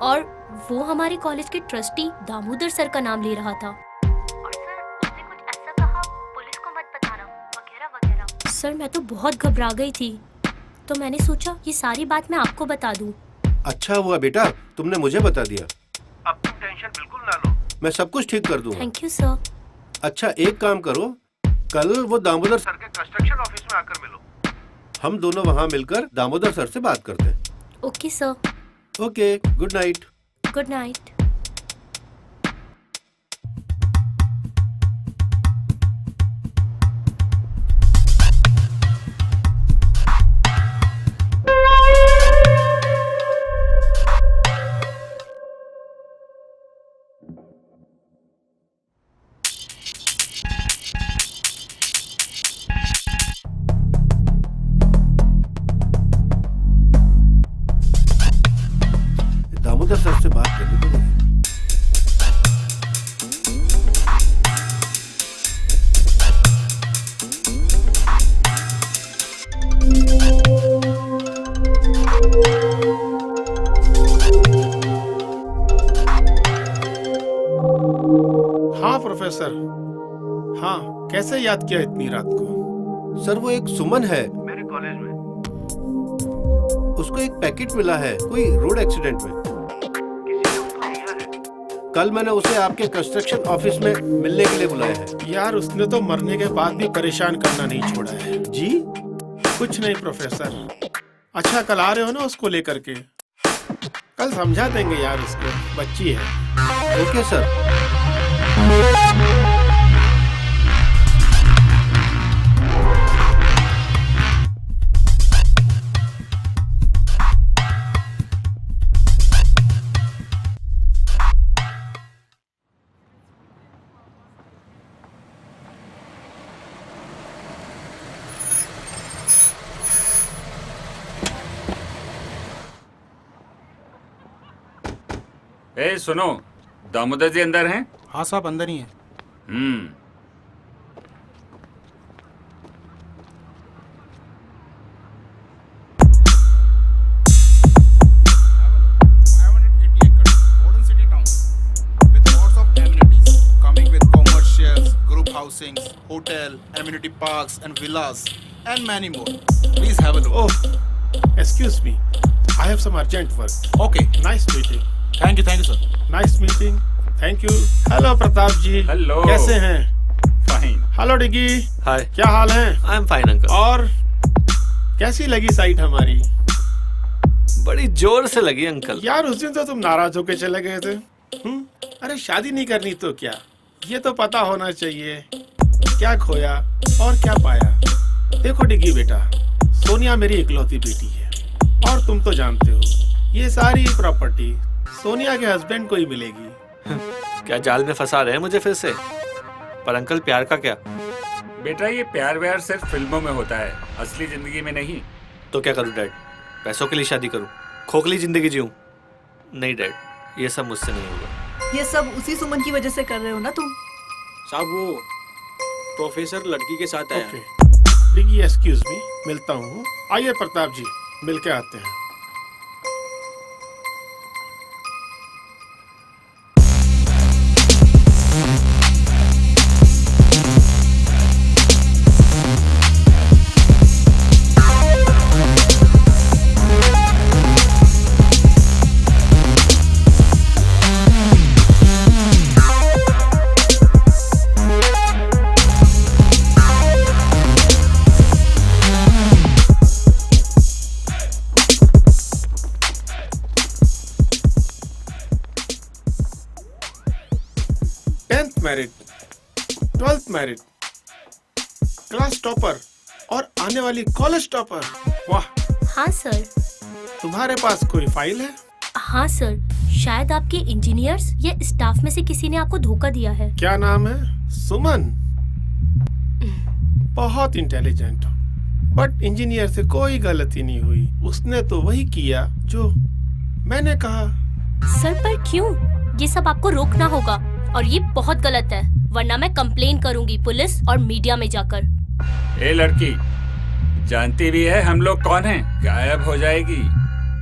और वो हमारे कॉलेज के ट्रस्टी दामोदर सर का नाम ले रहा था। और सर, उसने कुछ ऐसा कहा, पुलिस को मत बताना वगैरह वगैरह। सर, मैं तो बहुत घबरा गई थी, तो मैंने सोचा ये सारी बात मैं आपको बता दूं। अच्छा हुआ बेटा, तुमने मुझे बता दिया। अब तुम टेंशन बिल्कुल ना लो, मैं सब कुछ ठीक कर दूंगा। Thank you sir. अच्छा, एक काम करो, कल वो दामोदर सर के कंस्ट्रक्शन ऑफिस में आकर मिलो। हम दोनों वहाँ मिलकर दामोदर सर से बात करते हैं। Okay sir. Okay, good night. Good night. Damodar sir से बात करनी पड़ेगी। हाँ प्रोफेसर, हाँ कैसे याद किया इतनी रात को? सर, वो एक सुमन है मेरे कॉलेज में, उसको एक पैकेट मिला है कोई रोड एक्सीडेंट में। कल मैंने उसे आपके कंस्ट्रक्शन ऑफिस में मिलने के लिए बुलाया है। यार, उसने तो मरने के बाद भी परेशान करना नहीं छोड़ा है। जी? कुछ नहीं प्रोफेसर। अच्छा, कल आ रहे हो ना उसको लेकर के? कल समझा देंगे यार, उसको बच्ची है। Okay sir. ए सुनो, दामोदर जी अंदर हैं? हाँ साहब, अंदर ही हैं। Housings, hotel, amenity parks and villas and many more. Please have a look. Oh, excuse me. I have some urgent work. Okay. Nice meeting. Thank you, sir. Nice meeting. Thank you. Hello Pratap ji. Hello. कैसे हैं? Fine. Hello Diggy. Hi. क्या हाल है? I am fine uncle. और कैसी लगी site हमारी? बड़ी जोर से लगी अंकल। यार उस दिन तो तुम नाराज होके चले गए थे। अरे शादी नहीं करनी तो क्या, ये तो पता होना चाहिए क्या खोया और क्या पाया। देखो डिगी बेटा, सोनिया मेरी इकलौती बेटी है और तुम तो जानते हो ये सारी प्रॉपर्टी सोनिया के हस्बैंड को ही मिलेगी। क्या जाल में फंसा रहे हैं मुझे फिर से? पर अंकल प्यार का क्या? बेटा ये प्यार व्यार सिर्फ फिल्मों में होता है, असली जिंदगी में नहीं। तो क्या करूं डैड? पैसों के लिए शादी करूं? खोखली जिंदगी जीऊं? नहीं डैड, ये सब मुझसे नहीं होगा। ये सब उसी सुमन की वजह से कर रहे हो ना तुम? साहब वो प्रोफेसर लड़की के साथ आया है। डिगी एक्सक्यूज मी, मिलता हूँ। आइए प्रताप जी, मिल के आते हैं। Married, 12th married, class topper और आने वाली कॉलेज टॉपर। वाह। हाँ सर। तुम्हारे पास कोई फाइल है? हाँ सर, शायद आपके इंजीनियर्स या स्टाफ में से किसी ने आपको धोखा दिया है। क्या नाम है? सुमन। बहुत इंटेलिजेंट हो, बट इंजीनियर से कोई गलती नहीं हुई। उसने तो वही किया जो मैंने कहा। सर पर क्यों? ये सब आपको रोकना होगा और ये बहुत गलत है, वरना मैं कंप्लेन करूंगी पुलिस और मीडिया में जाकर। ए लड़की, जानती भी है हम लोग कौन हैं? गायब हो जाएगी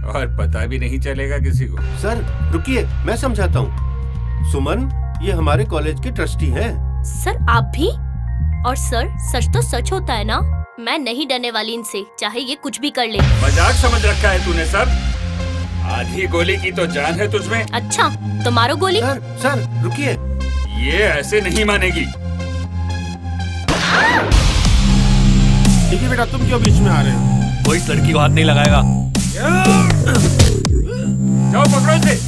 और पता भी नहीं चलेगा किसी को। सर रुकिए, मैं समझाता हूँ। सुमन ये हमारे कॉलेज के ट्रस्टी हैं। सर आप भी? और सर सच तो सच होता है ना, मैं नहीं डरने वाली इनसे, चाहे ये कुछ भी कर ले। मजाक समझ रखा है तूने सब? आधी गोली की तो जान है तुझमें। अच्छा तो मारो गोली। सर रुकिए, ये ऐसे नहीं मानेगी। ठीक है बेटा, तुम क्यों बीच में आ रहे हो? कोई इस लड़की को हाथ नहीं लगाएगा। जाओ पकड़ो इसे।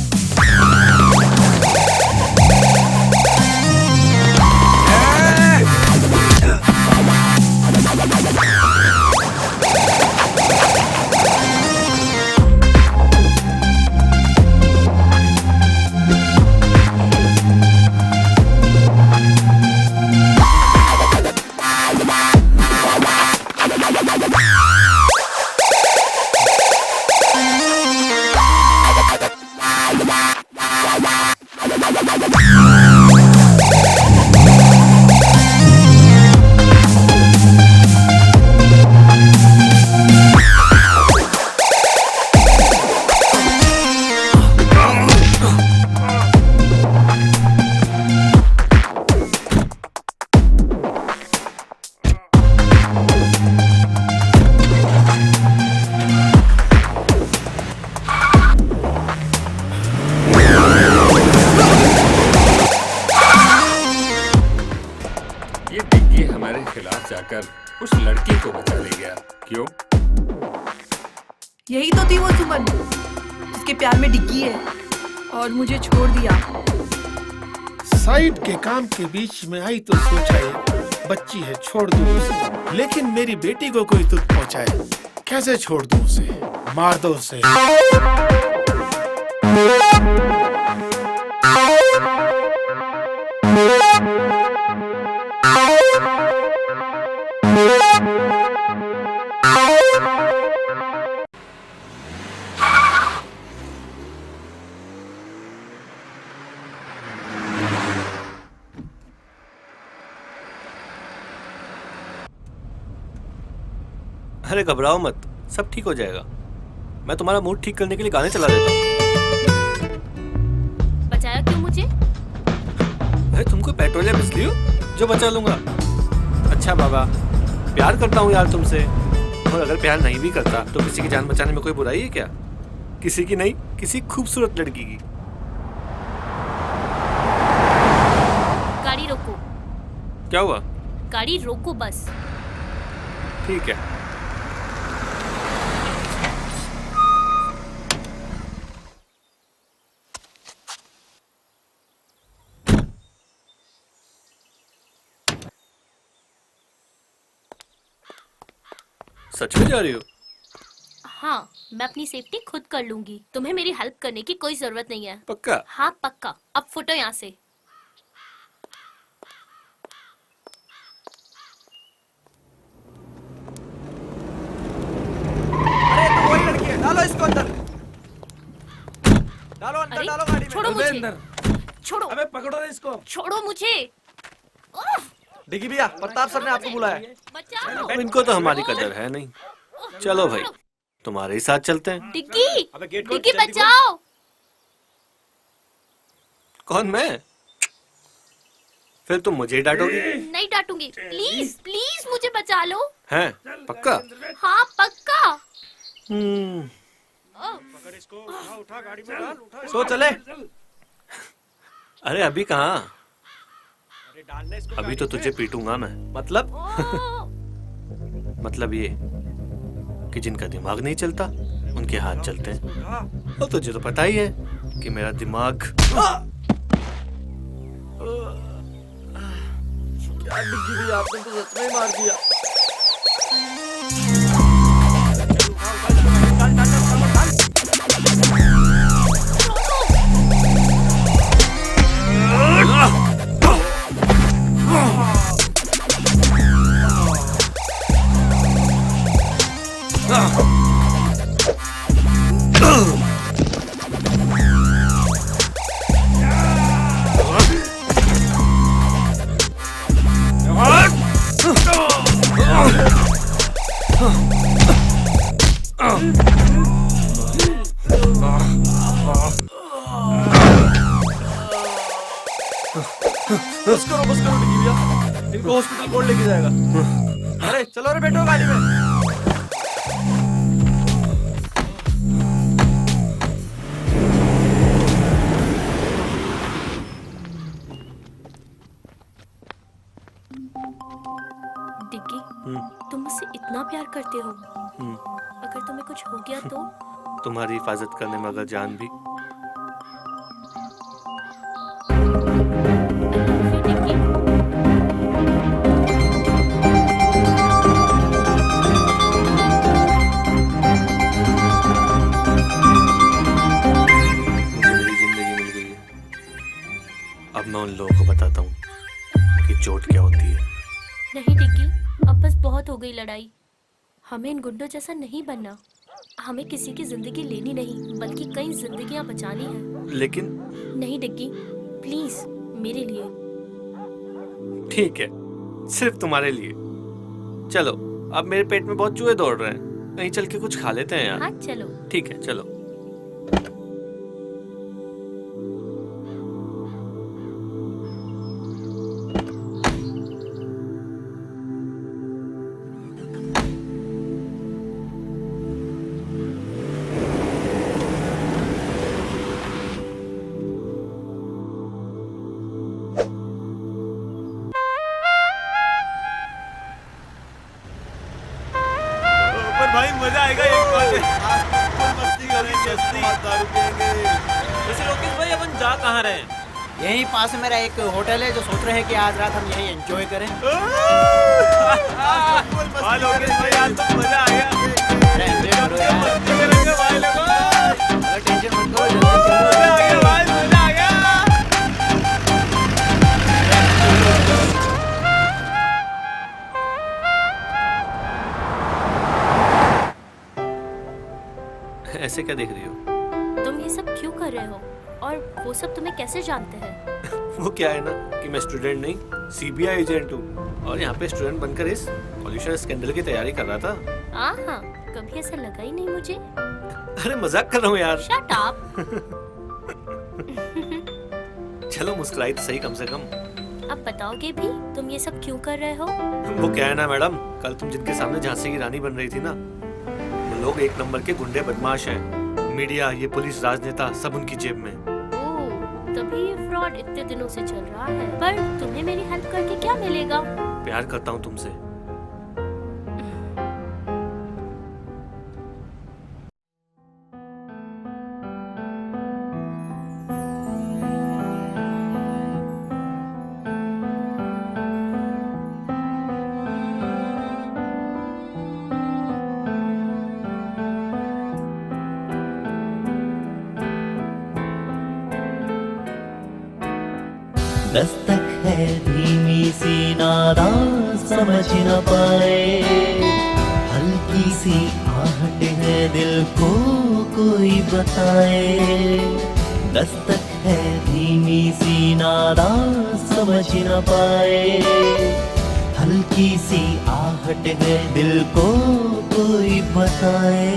उस लड़की को बचा ले गया। क्यों? यही तो थी वो सुमन जिसके प्यार में डिग्गी है और मुझे छोड़ दिया। साइड के काम के बीच में आई तो सोचा ये बच्ची है छोड़ दूं उसे, लेकिन मेरी बेटी को कोई दुख पहुंचाए कैसे छोड़ दूं उसे? मार दो उसे। अरे घबराओ मत, सब ठीक हो जाएगा। मैं तुम्हारा मूड ठीक करने के लिए गाने चला देता हूँ। बचाया क्यों मुझे? अरे तुम कोई पेट्रोल या बिजली हो जो बचा लूंगा? अच्छा बाबा, प्यार करता हूँ यार तुमसे, और अगर प्यार नहीं भी करता तो किसी की जान बचाने में कोई बुराई है क्या? किसी की नहीं, किसी खूबसूरत लड़की की। क्या हुआ? गाड़ी रोको बस। ठीक है। सच में जा रही हो? हाँ, मैं अपनी सेफ्टी खुद कर लूंगी। तुम्हें मेरी हेल्प करने की कोई जरूरत नहीं है। पक्का? हाँ पक्का। अब फुटो यहाँ से। अरे तो वही लड़की है, डालो इसको अंदर। डालो अंदर, अरे, डालो गाड़ी में। छोड़ो मुझे। छोड़ो। अबे पकड़ो ना इसको। छोड़ो मुझे। उफ, डिग्गी भैया, प्रताप सर ने आपको बुलाया। बचाओ। अब इनको तो हमारी कदर है नहीं। चलो भाई, तुम्हारे ही साथ चलते हैं। डिग्गी, डिग्गी बचाओ। कौन, मैं? फिर तुम मुझे ही डांटोगी? नहीं डांटूंगी। प्लीज प्लीज मुझे बचा लो। हैं? पक्का? हाँ पक्का। पकड़ इसको, उठा गाड़ी में डाल, उठा। सो चले। अरे अभी कहाँ? अरे डालने इसको। अभी तो तुझे पीटूंगा मैं। मतलब? मतलब ये कि जिनका दिमाग नहीं चलता उनके हाथ चलते हैं। और तुझे तो पता ही है कि मेरा दिमाग। क्या डिग्गी भैया, आपने तो सच में ही मार दिया। बस करो डिग्गी भैया, इनको हॉस्पिटल कौन लेके जाएगा? अरे चलो रे, बैठो गाड़ी में। डिग्गी, तुम मुझसे इतना प्यार करते हो, अगर तुम्हें कुछ हो गया तो? तुम्हारी हिफाजत करने में अगर जान भी। अब मैं उन लोगों को बताता हूँ कि चोट क्या होती है। नहीं डिग्गी, अब बस बहुत हो गई लड़ाई। हमें इन गुंडों जैसा नहीं बनना। हमें किसी की जिंदगी लेनी नहीं, बल्कि कई जिंदगियां बचानी है। लेकिन नहीं डिग्गी, प्लीज मेरे लिए। ठीक है, सिर्फ तुम्हारे लिए। चलो, अब मेरे पेट में बहुत चूहे दौड़ रहे हैं, कहीं चल के कुछ खा लेते हैं यार। हाँ चलो। ठीक है, चलो। भाई मजा आएगा एक बार मस्ती करेंगे, दारू पिएंगे। वैसे लोकेश भाई, अपन जा कहाँ रहे हैं? यहीं पास में मेरा एक होटल है, जो सोच रहे हैं कि आज रात हम यहीं एंजॉय करें। लोकेश भाई, आज तो मजा आएगा। मस्ती करेंगे भाई लोग। टेंशन मत लो, मजा आ गया भाई, मजा आ गया। ऐसे क्या देख रही हो? तुम ये सब क्यों कर रहे हो? और वो सब तुम्हें कैसे जानते हैं? वो क्या है ना कि मैं स्टूडेंट नहीं, सीबीआई एजेंट हूँ, और यहाँ पे स्टूडेंट बनकर इस पॉल्यूशन स्कैंडल की तैयारी कर रहा था। हाँ, कभी ऐसा लगा ही नहीं मुझे। अरे मजाक कर रहा हूँ यार। Shut up. चलो मुस्कुराई तो सही कम से कम। अब बताओगे भी तुम ये सब क्यों कर रहे हो? वो क्या है ना मैडम, कल तुम जिनके सामने झांसी की रानी बन रही थी ना, वो लोग एक नंबर के गुंडे बदमाश हैं। मीडिया, ये पुलिस, राजनेता सब उनकी जेब में। तभी ये फ्रॉड इतने दिनों से चल रहा है। पर तुम्हें मेरी हेल्प करके क्या मिलेगा? प्यार करता हूँ तुमसे। दस्तक है धीमी सी नादा समझ न पाए, हल्की सी आहट है दिल को कोई बताए। दस्तक है धीमी सी नादा समझ न पाए, हल्की सी आहट है दिल को कोई बताए।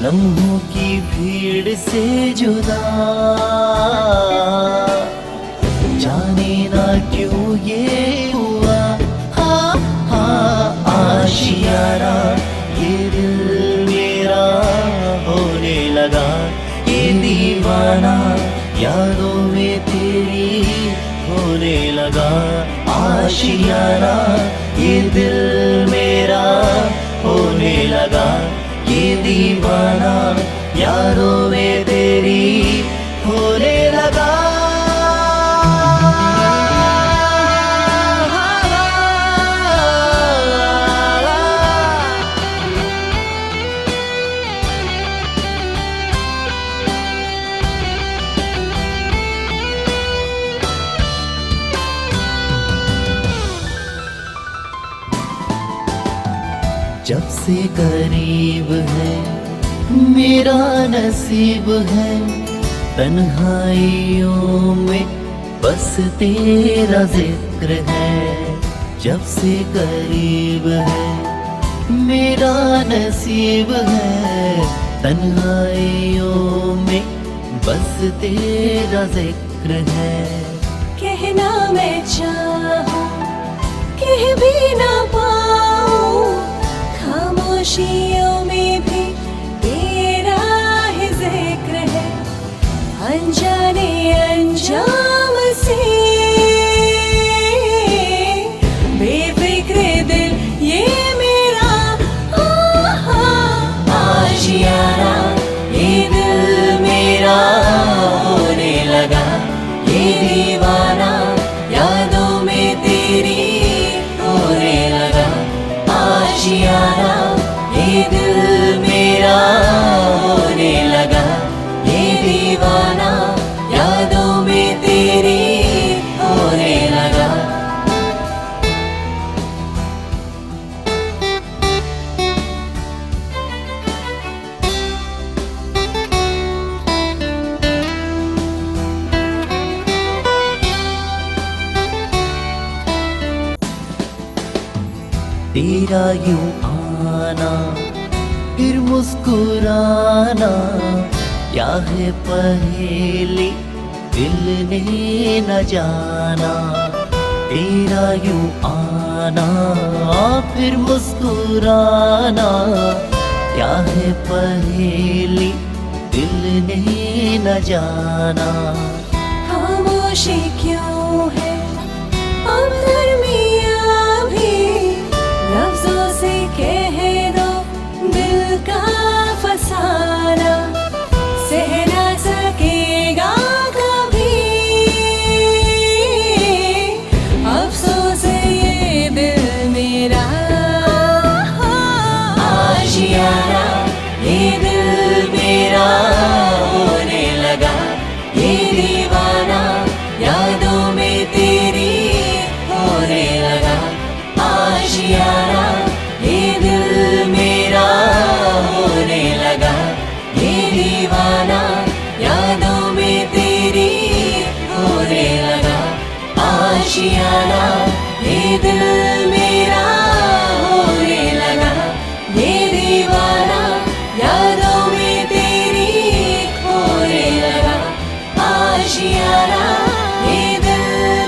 लम्हों की भीड़ से जुदा जाने ना क्यों ये हुआ, हाँ हाँ आशियाना ये दिल मेरा होने लगा। ये दीवाना यादों में तेरी होने लगा। आशियाना ये दिल मेरा होने लगा। ये दीवाना यादों में तेरी होने लगा। जब से करीब है मेरा नसीब है, तन्हाइयों में बस तेरा जिक्र है। जब से करीब है मेरा नसीब है, तन्हाइयों में बस तेरा जिक्र है। कहना मैं चाहूं कह भी ना पाऊं, खामोशियों में भी तेरा ही जिक्र है। अनजाने अंजाम से बेफिक्र दिल ये मेरा आशियाना ये दिल मेरा होने लगा। ये दीवाना यादों में तेरी होने लगा। आशियाना ये दिल मेरा होने लगा। ये दीवाना यादों में तेरी होने लगा। तेरा यूं आना फिर मुस्कुराना, क्या है पहेली दिल ने न जाना। तेरा यूं आना फिर मुस्कुराना, क्या है पहेली दिल ने न जाना। खामोशी क्यों है अब दरमियां भी, लफ्जों से कह दो दिल का फसाना। सह ना सकेगा कभी अफसोस ये दिल मेरा। आशियाना ये दिल मेरा होने लगा। ये दीवाना यादों में तेरी होने लगा। आशियाना ये दिल मेरा होने लगा। ये दीवाना यादों में तेरी होने लगा। आशियाना ये दिल मेरा होने लगा। ये दीवाना यादों में तेरी होने लगा। आशियाना ये दिल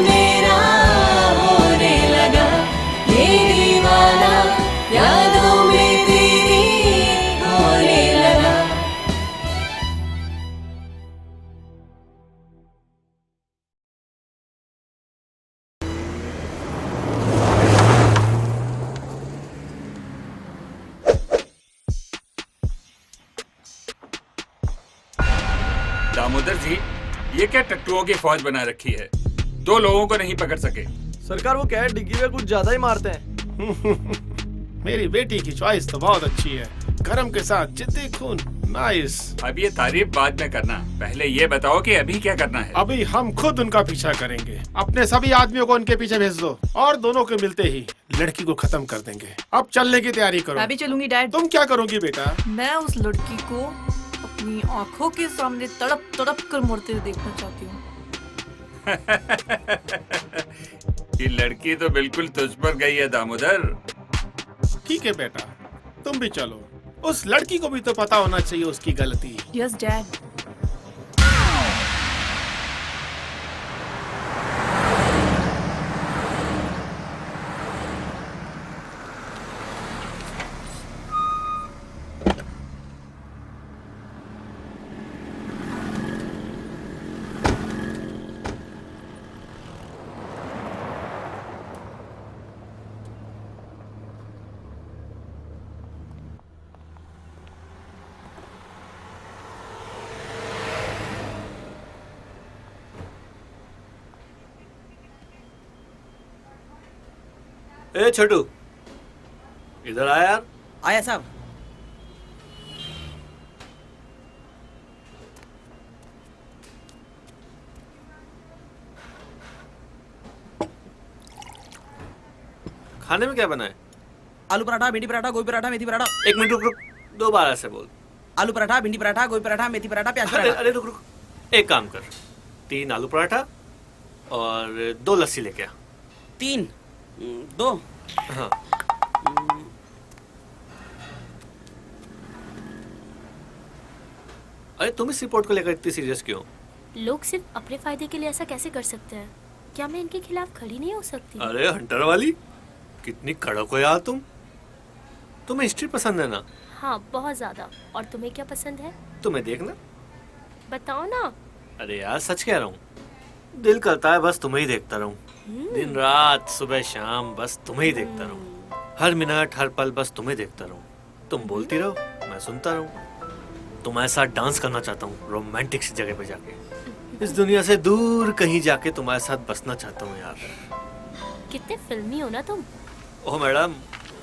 मेरा होने लगा। ये दीवाना यादों में तेरी होने लगा। दामोदर जी, ये क्या टट्टुओं की फौज बना रखी है? 2 लोगों को नहीं पकड़ सके। सरकार वो क्या है, डिग्गी में कुछ ज्यादा ही मारते हैं। मेरी बेटी की चॉइस तो बहुत अच्छी है, गरम के साथ जिद्दी खून, नाइस। अब ये तारीफ बाद में करना, पहले ये बताओ कि अभी क्या करना है? अभी हम खुद उनका पीछा करेंगे। अपने सभी आदमियों को उनके पीछे भेज दो और दोनों को मिलते ही लड़की को खत्म कर देंगे। अब चलने की तैयारी करो। मैं भी चलूंगी डैड। तुम क्या करोगी बेटा? मैं उस लड़की को अपनी आंखों के सामने तड़प तड़प कर मरते हुए देखना चाहती हूँ। ये लड़की तो बिल्कुल तुझ पर गई है दामोदर। ठीक है बेटा, तुम भी चलो। उस लड़की को भी तो पता होना चाहिए उसकी गलती। Yes dad. ए छोटू, इधर आया यार। आया साहब। खाने में क्या बना है? आलू पराठा, भिंडी पराठा, गोभी पराठा, मेथी पराठा। 1 मिनट रुक रुक, 2 बार ऐसे बोल। आलू पराठा, भिंडी पराठा, गोभी पराठा, मेथी पराठा, प्याज अरे पराठा। अरे रुक रुक, एक काम कर, 3 आलू पराठा और 2 लस्सी लेके आ। 3, 2। हाँ। अरे तुम इस रिपोर्ट को लेकर इतनी सीरियस क्यों? लोग सिर्फ अपने फायदे के लिए ऐसा कैसे कर सकते हैं? क्या मैं इनके खिलाफ खड़ी नहीं हो सकती? अरे हंटर वाली, कितनी कड़क हो यार तुम। तुम्हें हिस्ट्री पसंद है ना? हाँ, बहुत ज्यादा। और तुम्हें क्या पसंद है? तुम्हें देखना। बताओ ना। अरे यार सच कह रहा हूँ, दिल करता है बस तुम्हें ही देखता रहूं। दिन रात सुबह शाम बस तुम्हें ही देखता रहूं। हर मिनट हर पल बस तुम्हें देखता रहूं। तुम बोलती रहो, मैं सुनता रहूं। तुम्हारे साथ डांस करना चाहता हूँ रोमांटिक सी जगह पे जाके। इस दुनिया से दूर कहीं जाके तुम्हारे साथ बसना चाहता हूँ यार। कितने फिल्मी हो ना तुम। ओह मैडम,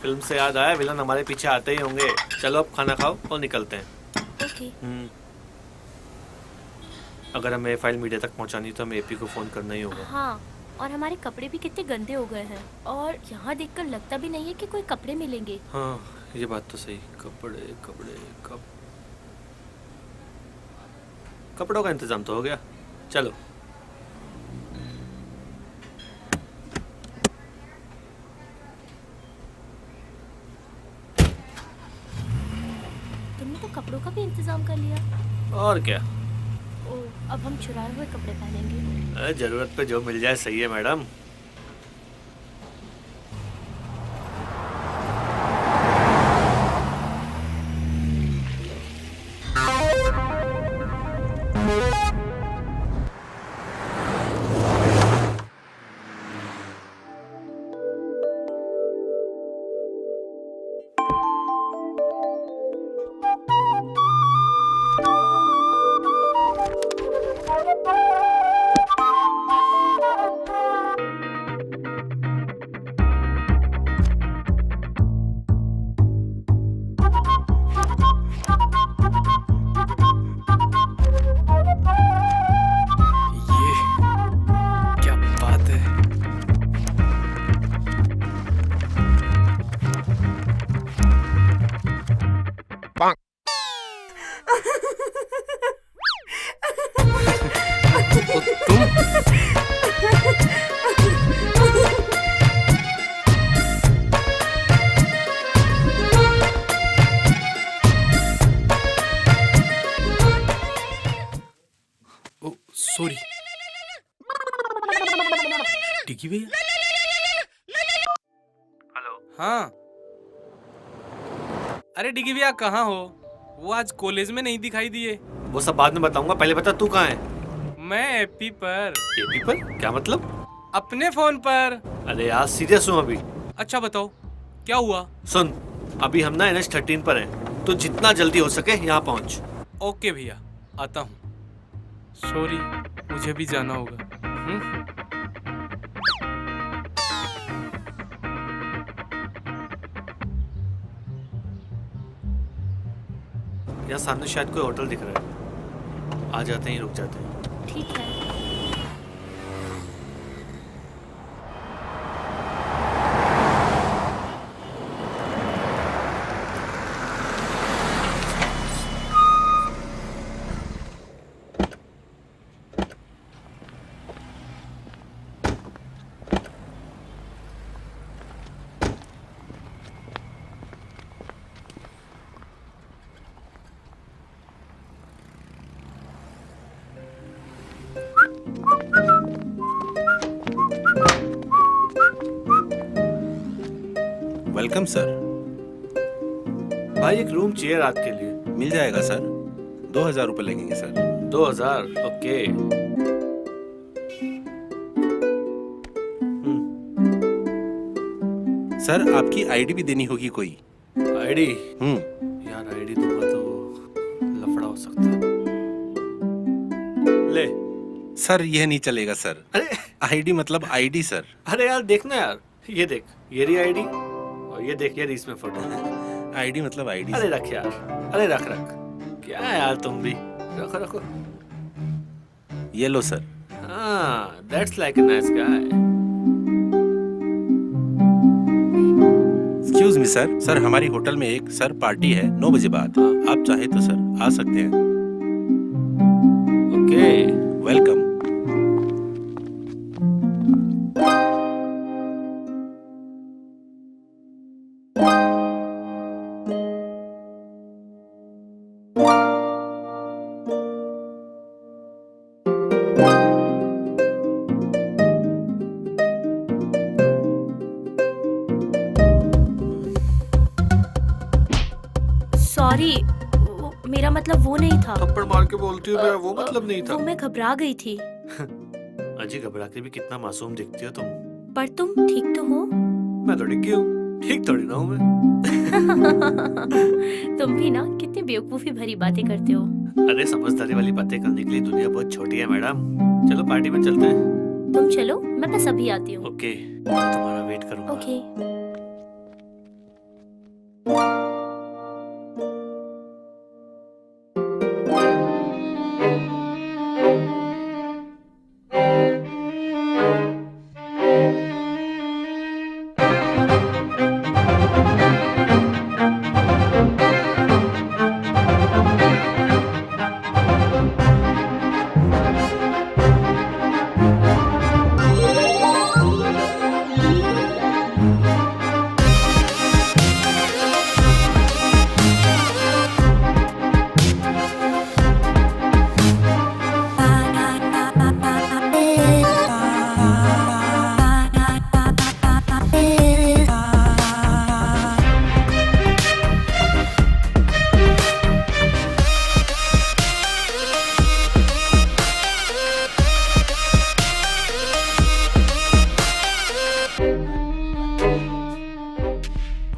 फिल्म से याद आया, विलन हमारे पीछे आते ही होंगे। चलो अब खाना खाओ और निकलते हैं। ओके। अगर हमें फाइल मीडिया तक पहुंचानी तो हमें एपी को फोन करना ही होगा। हाँ, और हमारे कपड़े भी कितने गंदे हो गए हैं और यहाँ देखकर लगता भी नहीं है कि कोई कपड़े मिलेंगे। हाँ ये बात तो सही। कपड़ों का इंतजाम तो हो गया, चलो। तुमने तो कपड़ों का भी इंतजाम कर लिया। और क्या। ओ, अब हम चुराए हुए कपड़े पहनेंगे। जरूरत पे जो मिल जाए सही है मैडम। सॉरी डिग्गी भैया। हेलो। हाँ, अरे डिग्गी भैया कहाँ हो? वो आज कॉलेज में नहीं दिखाई दिए। वो सब बाद में बताऊंगा, पहले बता तू कहाँ है? मैं एपी पर। एपी पर? क्या मतलब? अपने फोन पर। अरे यार सीरियस हूँ अभी। अच्छा बताओ क्या हुआ? सुन, अभी हम ना NH13 पर हैं, तो जितना जल्दी हो सके यहाँ पहुँच। ओके भैया, आता हूँ। सॉरी, मुझे भी जाना होगा। यहाँ सामने शायद कोई होटल दिख रहा है, आ जाते ही रुक जाते हैं। ठीक है। Welcome sir. भाई एक रूम चाहिए रात के लिए। मिल जाएगा सर, 2000 रुपये लगेंगे सर। 2000? ओके। सर आपकी आईडी भी देनी होगी कोई। आईडी? यार आईडी दूंगा तो लफड़ा हो सकता है। ले। सर यह नहीं चलेगा सर। अरे आईडी मतलब आईडी सर। अरे यार देखना यार, ये देख, ये रही आईडी और ये देख, ये रही इसमें फोटो। आईडी मतलब आईडी। अरे रख यार, अरे रख रख। क्या है यार तुम भी, रखो रखो। ये लो सर। हाँ, that's like a nice guy. Excuse me sir, sir हमारी होटल में एक सर पार्टी है 9 बजे बाद। आप चाहे तो सर आ सकते हैं। Okay, welcome. सॉरी, मेरा मतलब वो नहीं था। थप्पड़ मार के बोलती हूँ, मेरा वो मतलब नहीं था। वो मैं घबरा गई थी। अजी घबरा के भी कितना मासूम दिखती हो तुम। पर तुम ठीक तो हो? मैं तो डिग्गी हूँ, ठीक थोड़ी ना हूँ मैं। तुम भी ना कितनी बेवकूफी भरी बातें करते हो। अरे समझदारी वाली बातें करने के लिए दुनिया बहुत छोटी है मैडम। चलो पार्टी में चलते हैं। तुम चलो, मैं बस अभी आती हूँ। ओके, मैं तुम्हारा वेट करूँगा। ओके।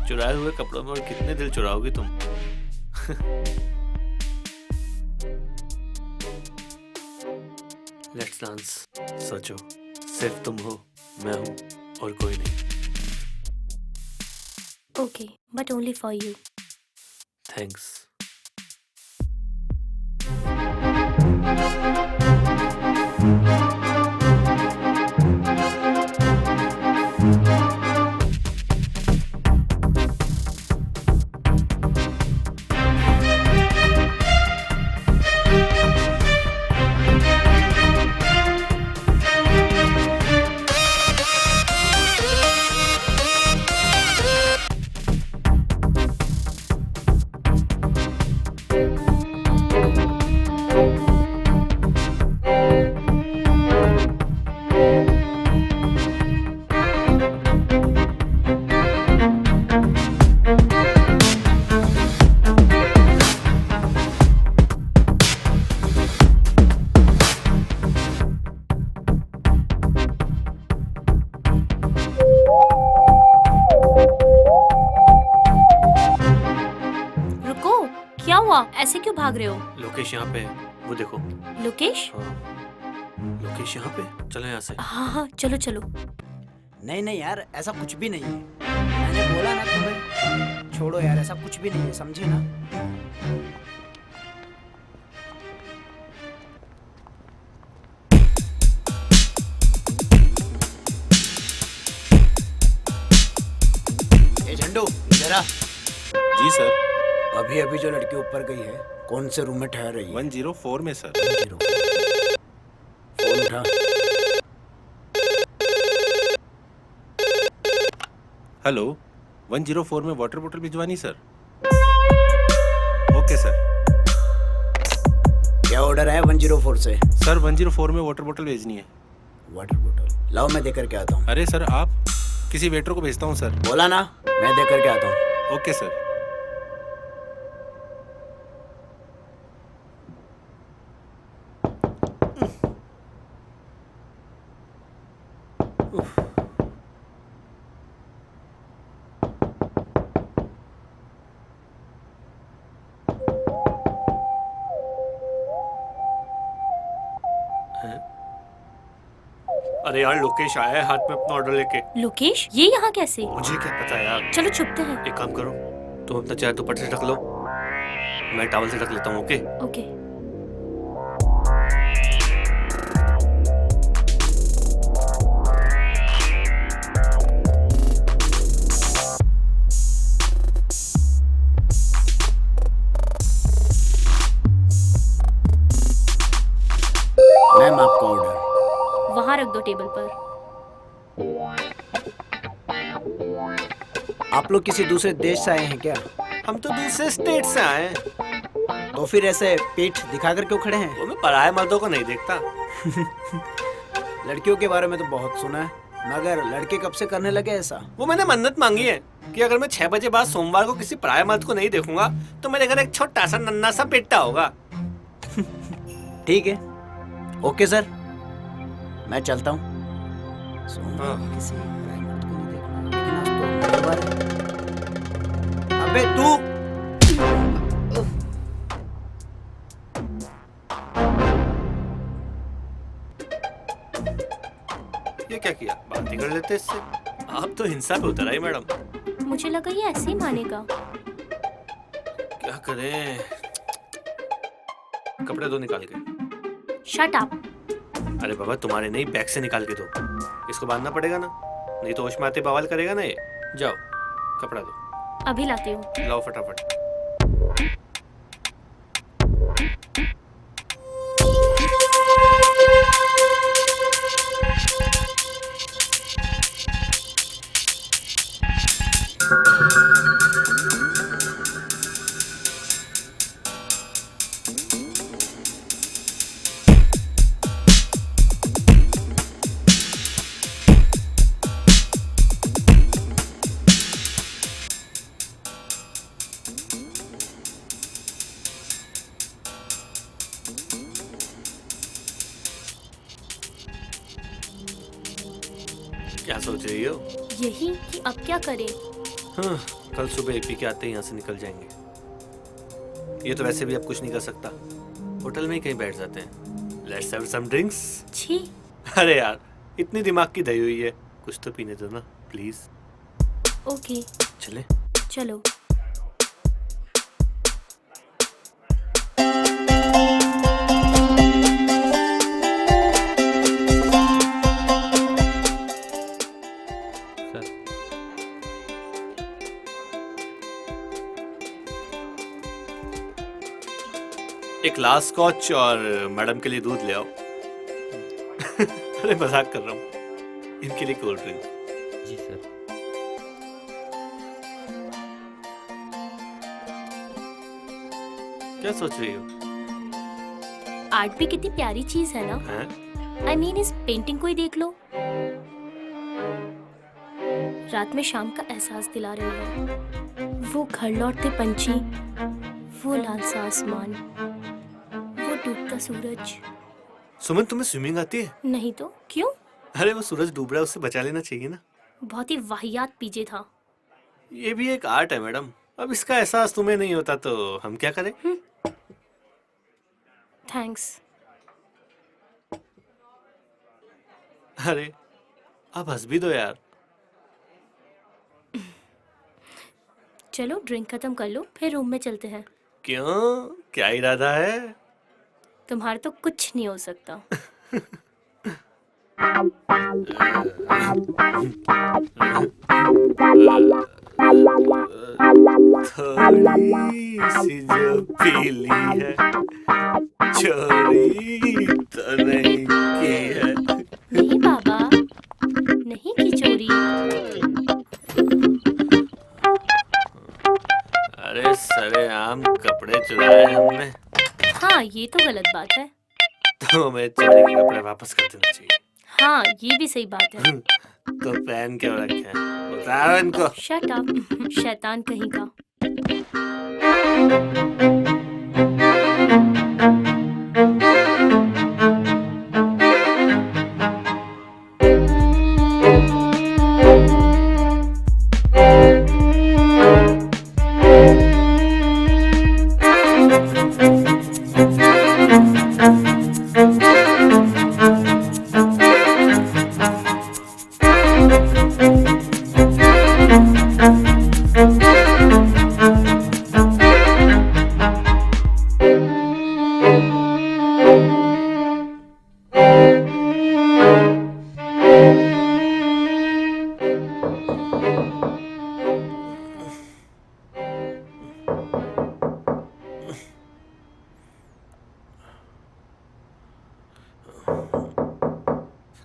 चुराए हुए कपड़ों में और कितने दिल चुराओगी तुम। Let's dance. सोचो, सिर्फ तुम हो, मैं हूँ और कोई नहीं। Okay, but only for you. Thanks. रुको, क्या हुआ? ऐसे क्यों भाग रहे हो? लोकेश यहाँ पे वो देखो। लोकेश? लोकेश यहाँ पे? चलो यहाँ से। हाँ हाँ चलो चलो। नहीं नहीं यार, ऐसा कुछ भी नहीं है। मैंने बोला ना तुम्हें, छोड़ो यार, ऐसा कुछ भी नहीं है, समझे ना? ए झंडू, जरा। जी सर। अभी अभी जो लड़की ऊपर गई है, कौन से रूम में ठहर रही है? 104 में सर। फोन उठा। हेलो, 104 में वाटर बोतल भिजवानी सर। Okay sir. क्या ऑर्डर है 104 से? सर 104 में वाटर बोतल भेजनी है। वाटर बोतल लाओ, मैं देकर के आता हूँ। अरे सर, आप किसी वेटर को भेजता हूँ सर। बोला ना, मैं देकर के आता हूँ। Okay sir. अरे यार, लोकेश आया है हाथ में अपना ऑर्डर लेके। लोकेश, ये यहाँ कैसे? मुझे क्या पता यार। चलो छुपते हैं। एक काम करो, तुम अपना चेहरा दुपट्टे से ढक लो, मैं टॉवल से ढक लेता हूँ। Okay okay. मैम, आपका ऑर्डर वहाँ रख दो टेबल पर। आप लोग किसी दूसरे देश से आए हैं क्या? हम तो दूसरे स्टेट से आए हैं। तो फिर ऐसे पीठ दिखाकर क्यों खड़े हैं? वो मैं पराये मर्दों को नहीं देखता। लड़कियों के बारे में तो बहुत सुना है, मगर लड़के कब से करने लगे ऐसा? वो मैंने मन्नत मांगी है कि अगर मैं 6 बजे बाद सोमवार को किसी पराये मर्द को नहीं देखूंगा तो मेरे घर एक छोटा सा नन्ना सा बेटा होगा। ठीक है, ओके सर, मैं चलता हूँ। अबे तू! ये क्या किया? बात ही कर लेते इससे। आप तो हिंसा पे उतर आई मैडम। मुझे लगा ये ऐसे ही मानेगा। क्या करें? कपड़े दो निकाल के। Shut up. अरे बाबा, तुम्हारे नहीं, बैग से निकाल के दो। इसको बांधना पड़ेगा ना, नहीं तो होश में आते बवाल करेगा ना ये। जाओ, कपड़ा दो। अभी लाती हूँ। लाओ फटाफट। क्या सोच रही हो? यही कि अब क्या करें। हाँ, कल सुबह एपी के आते ही यहाँ से निकल जाएंगे। ये तो वैसे भी अब कुछ नहीं कर सकता, होटल में ही कहीं बैठ जाते हैं। Let's have some drinks. छी। अरे यार, इतनी दिमाग की दही हुई है, कुछ तो पीने दो ना प्लीज। ओके चले? चलो। एक ग्लास स्कॉच और मैडम के लिए दूध ले आओ। अरे मजाक कर रहा हूँ, इनके लिए कोल्ड ड्रिंक। जी सर। क्या सोच रही हो? आर्ट भी कितनी प्यारी चीज है ना। हैं? आई मीन इस पेंटिंग को ही देख लो। रात में शाम का एहसास दिला रही है। वो घर लौटते पंछी, वो लाल सा आसमान, वो डूबता सूरज। सुमन, तुम्हें स्विमिंग आती है? नहीं तो क्यों? अरे वो सूरज डूब रहा है, उससे बचा लेना चाहिए ना। बहुत ही वाहियात पीजे था। ये भी एक आर्ट है मैडम। अब इसका एहसास तुम्हें नहीं होता तो हम क्या करें? थैंक्स। अरे अब हंस भी दो यार। चलो ड्रिंक खत्म कर लो, फिर रूम में चलते हैं। क्यों, क्या इरादा है? तुम्हारा तो कुछ नहीं हो सकता। थोड़ी सी जो पीली है, चोरी तो नहीं की है। नहीं बाबा, नहीं की चोरी। अरे सरेआम कपड़े चुराए हमने। हाँ ये तो गलत बात है। तो हमें चोरी के कपड़े वापस कर देना चाहिए। हाँ ये भी सही बात है। तो पहन क्यों रखे हैं? उतारो इनको। शट अप, शैतान कहीं का।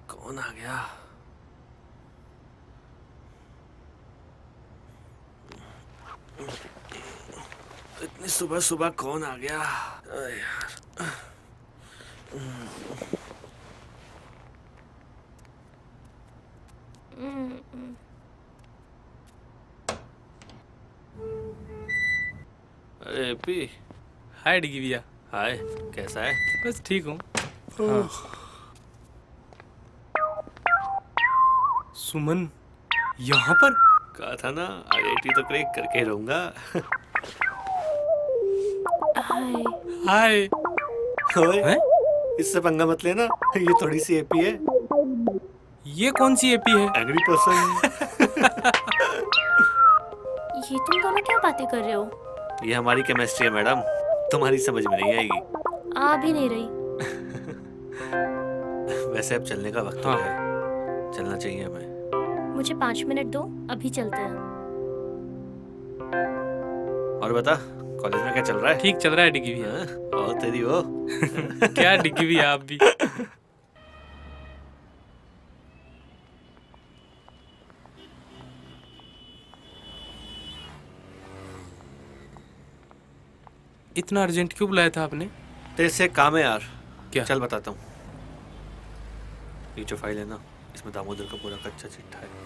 कौन आ गया? इतनी सुबह सुबह कौन आ गया? अरे यार। अरे एपी। हाय डिगी भैया। हाय, कैसा है? बस ठीक हूँ। हाँ। सुमन यहाँ पर? कहा था ना, IIT तो क्रैक करके ही रहूंगा। हाय। हाय। ओए, इससे पंगा मत लेना, ये थोड़ी सी एपी है। ये कौन सी एपी है? Angry person. ये तुम दोनों क्या बातें कर रहे हो? ये हमारी केमिस्ट्री है मैडम, तुम्हारी समझ में नहीं आएगी। आ भी नहीं रही। वैसे अब चलने का वक्त हो गया है, चलना चाहिए हमें। मुझे 5 मिनट दो, अभी चलते हैं। और बता, कॉलेज में क्या चल रहा है? ठीक चल रहा है डिगी भैया। और तेरी वो क्या डिगी भैया आप भी। इतना अर्जेंट क्यों बुलाया था आपने? तेरे से काम है यार। क्या? चल बताता हूँ। ये जो फाइल है ना, इसमें दामोदर का पूरा कच्चा चिट्ठा है।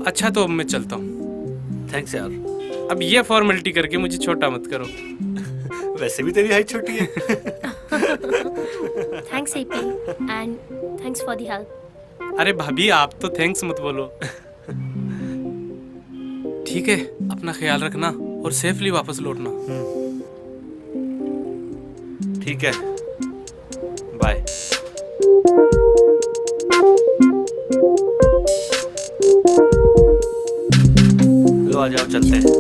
अच्छा तो अब मैं चलता हूँ। थैंक्स यार। अब ये फॉर्मेलिटी करके मुझे छोटा मत करो। वैसे भी तेरी हाइट छोटी है। Thanks AP and thanks for the help. अरे भाभी आप तो थैंक्स मत बोलो। ठीक है, अपना ख्याल रखना और सेफली वापस लौटना। ठीक है, बाय। लो आ जाओ, चलते हैं।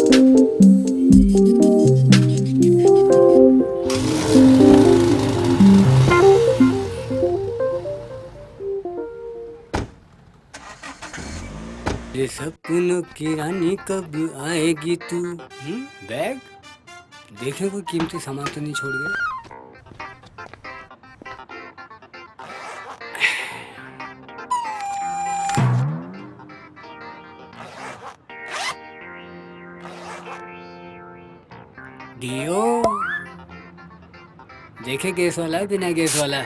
ये सपनों की रानी कब आएगी तू? बैग देखें कोई कीमती सामान तो नहीं छोड़ गया। डियो देखे गैस वाला है बिना गैस वाला।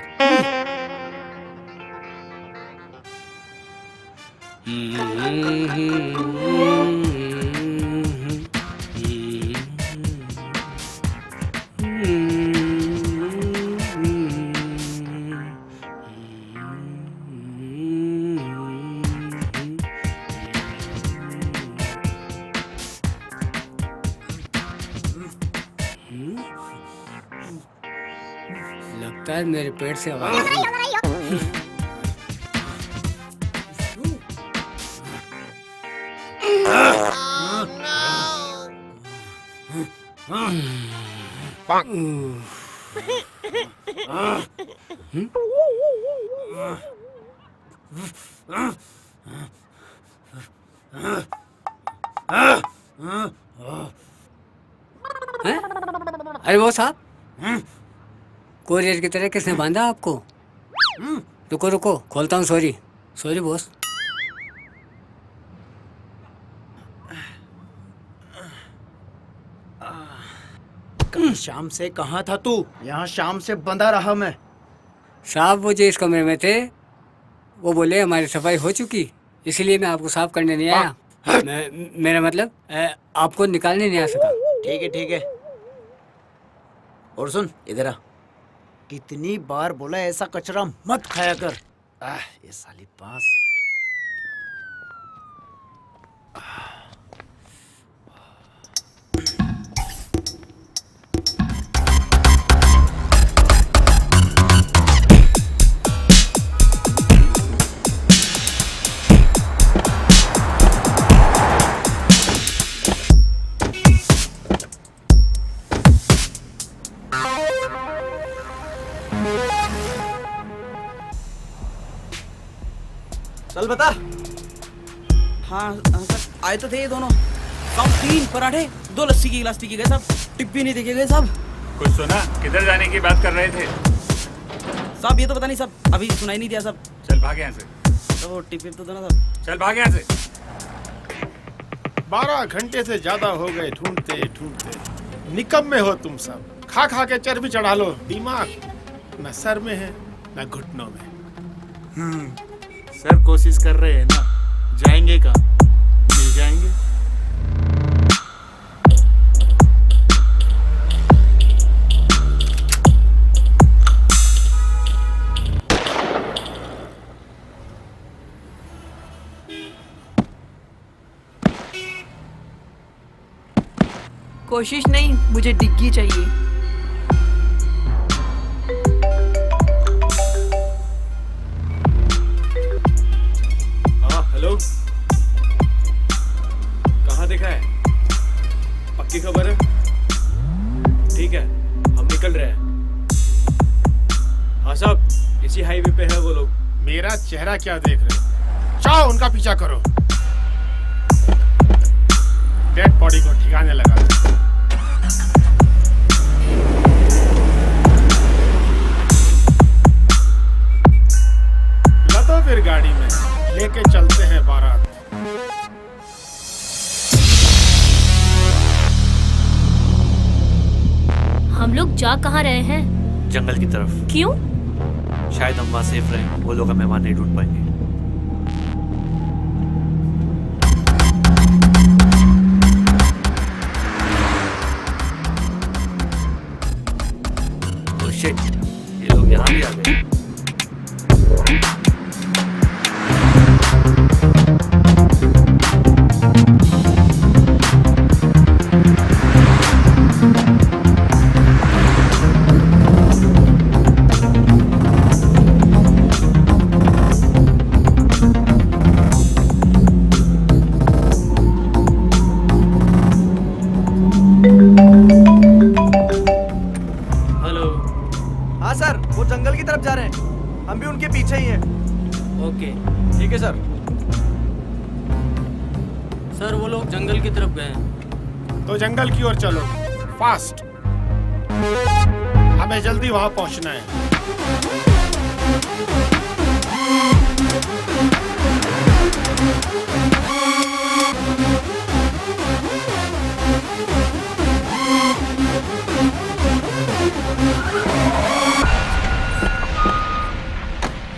लगता है मेरे पेट से आवाज आई। हैं? अरे वो साहब, कोरियर की तरह किसने बांधा आपको? रुको रुको, खोलता हूँ। Sorry sorry boss. कल शाम से कहाँ था तू? यहाँ शाम से बंधा रहा मैं। साहब वो जो इस कमरे में थे वो बोले हमारी सफाई हो चुकी, इसलिए मैं आपको साफ करने नहीं आया। मेरा मतलब आपको निकालने नहीं आ सका। ठीक है ठीक है। और सुन, इधर आ। कितनी बार बोला ऐसा कचरा मत खाया कर। ये साली पास। चल बता। हाँ सर, आए तो थे ये दोनों। साहब 3 पराठे, 2 लस्सी की गिलास पी के गए साहब। टिप भी नहीं देखे गए साहब। कुछ सुना? किधर जाने की बात कर रहे थे? साहब ये तो पता नहीं साहब, अभी सुनाई नहीं दिया साहब। चल भाग यहाँ से। तो वो टिप तो दो ना साहब। चल भाग यहाँ से। 12 घंटे से ज्यादा हो गए ढूंढते ढूंढते। निकम्मे हो तुम सब। खा खा के चर्बी चढ़ा लो। दिमाग न सर में है न घुटनों में। सर कोशिश कर रहे हैं ना, जाएंगे कहाँ? मिल जाएंगे। कोशिश नहीं, मुझे डिग्गी चाहिए। हेलो, कहाँ देखा है? पक्की खबर है? ठीक है, हम निकल रहे हैं। हाँ साहब, इसी हाईवे पे है वो लोग। मेरा चेहरा क्या देख रहे हो? जाओ उनका पीछा करो। डेड बॉडी को ठिकाने लगा दो। लदो फिर गाड़ी में, लेके चलते हैं बारात। हम लोग जा कहाँ रहे हैं? जंगल की तरफ। क्यों? शायद हम वहाँ सेफ रहें, वो लोग हमें वहाँ नहीं ढूंढ पाएंगे। Oh shit, ये लोग यहाँ भी आ गए। हाँ सर, वो जंगल की तरफ जा रहे हैं। हम भी उनके पीछे ही हैं। ओके, ठीक है सर। सर वो लोग जंगल की तरफ गए हैं। तो जंगल की ओर चलो, फास्ट। हमें जल्दी वहां पहुंचना है।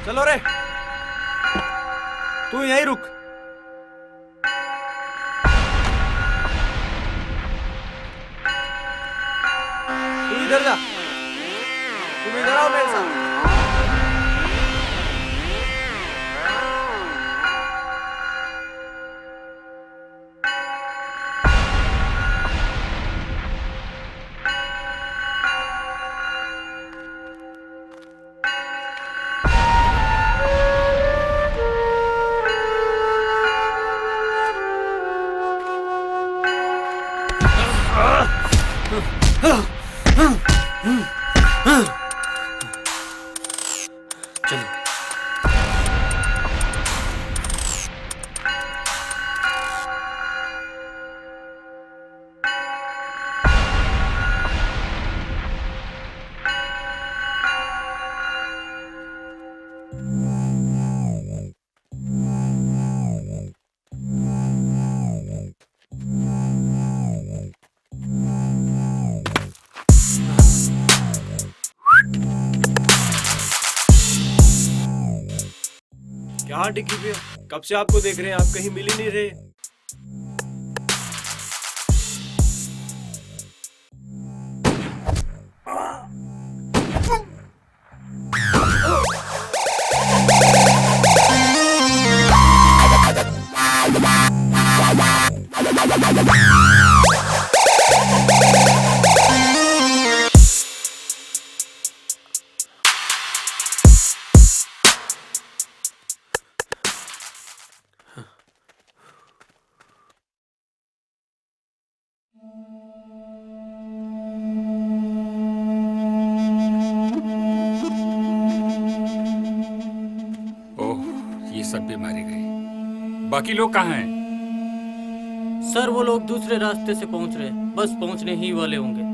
चलो रे, तू यहीं रुक। तू इधर जा। तुम इधर आओ मेरे साथ। चलो। क्या डिग्गी भैया, कब से आपको देख रहे हैं, आप कहीं मिल ही नहीं रहे। ओह, ये सब भी मारे गए। बाकी लोग कहाँ हैं? सर वो लोग दूसरे रास्ते से पहुंच रहे हैं, बस पहुंचने ही वाले होंगे।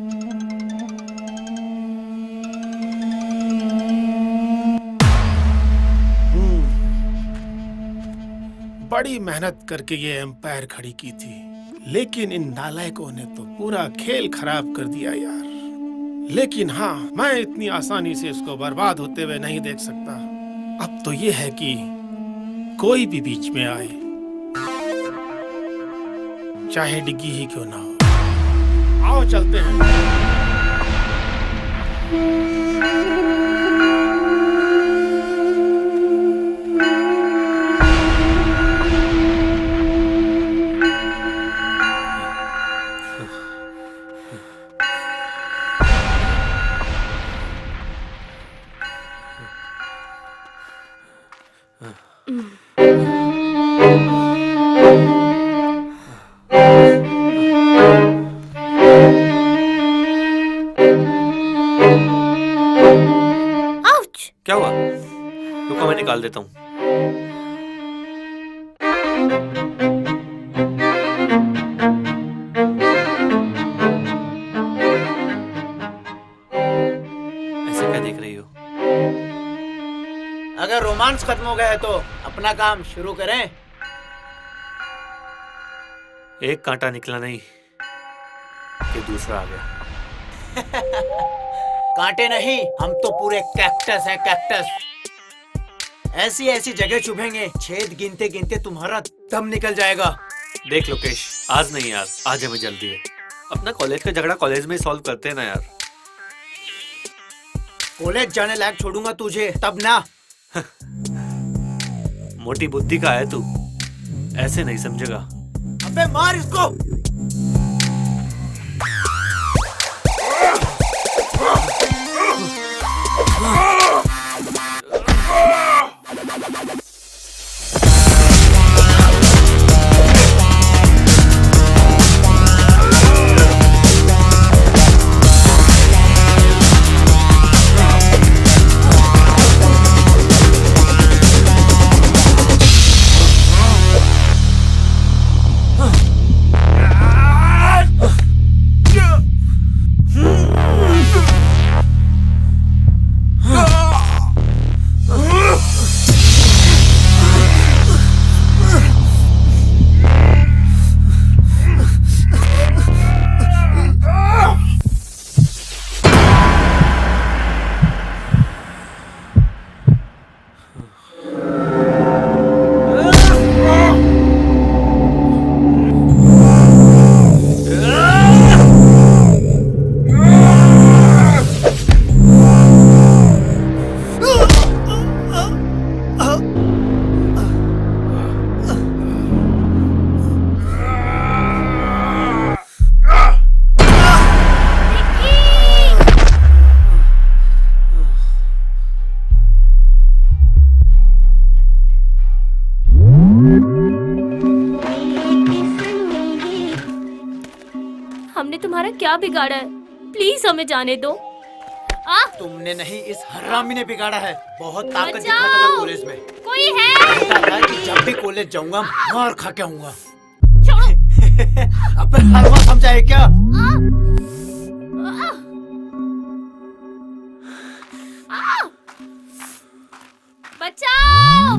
बड़ी मेहनत करके ये एम्पायर खड़ी की थी, लेकिन इन नालायकों ने तो पूरा खेल खराब कर दिया यार। लेकिन हाँ, मैं इतनी आसानी से इसको बर्बाद होते हुए नहीं देख सकता। अब तो ये है कि कोई भी बीच में आए, चाहे डिग्गी ही क्यों ना हो। आओ चलते हैं। क्या हुआ? रुको, मैं निकाल देता हूँ। ऐसे क्या देख रही हो? अगर रोमांस खत्म हो गया है तो अपना काम शुरू करें। एक कांटा निकला नहीं कि दूसरा आ गया। कांटे नहीं, हम तो पूरे कैक्टस है, कैक्टस। ऐसी ऐसी जगह चुभेंगे, छेद गिनते गिनते तुम्हारा दम निकल जाएगा। देख लोकेश, आज नहीं यार, आज हमें जल्दी है। अपना कॉलेज का झगड़ा कॉलेज में ही सॉल्व करते हैं ना यार। कॉलेज जाने लायक छोड़ूंगा तुझे तब ना। मोटी बुद्धि का है तू, ऐसे नहीं समझेगा। अबे मार इसको। हमने तुम्हारा क्या बिगाड़ा है? प्लीज हमें जाने दो। तुमने नहीं, इस हरामी ने बिगाड़ा है। बहुत ताकत बचाओ! दिखाता था कॉलेज में। कोई है? कहता था कि जब भी कॉलेज जाऊंगा मार खा के आऊंगा। अब हलवा समझा है क्या? बचाओ!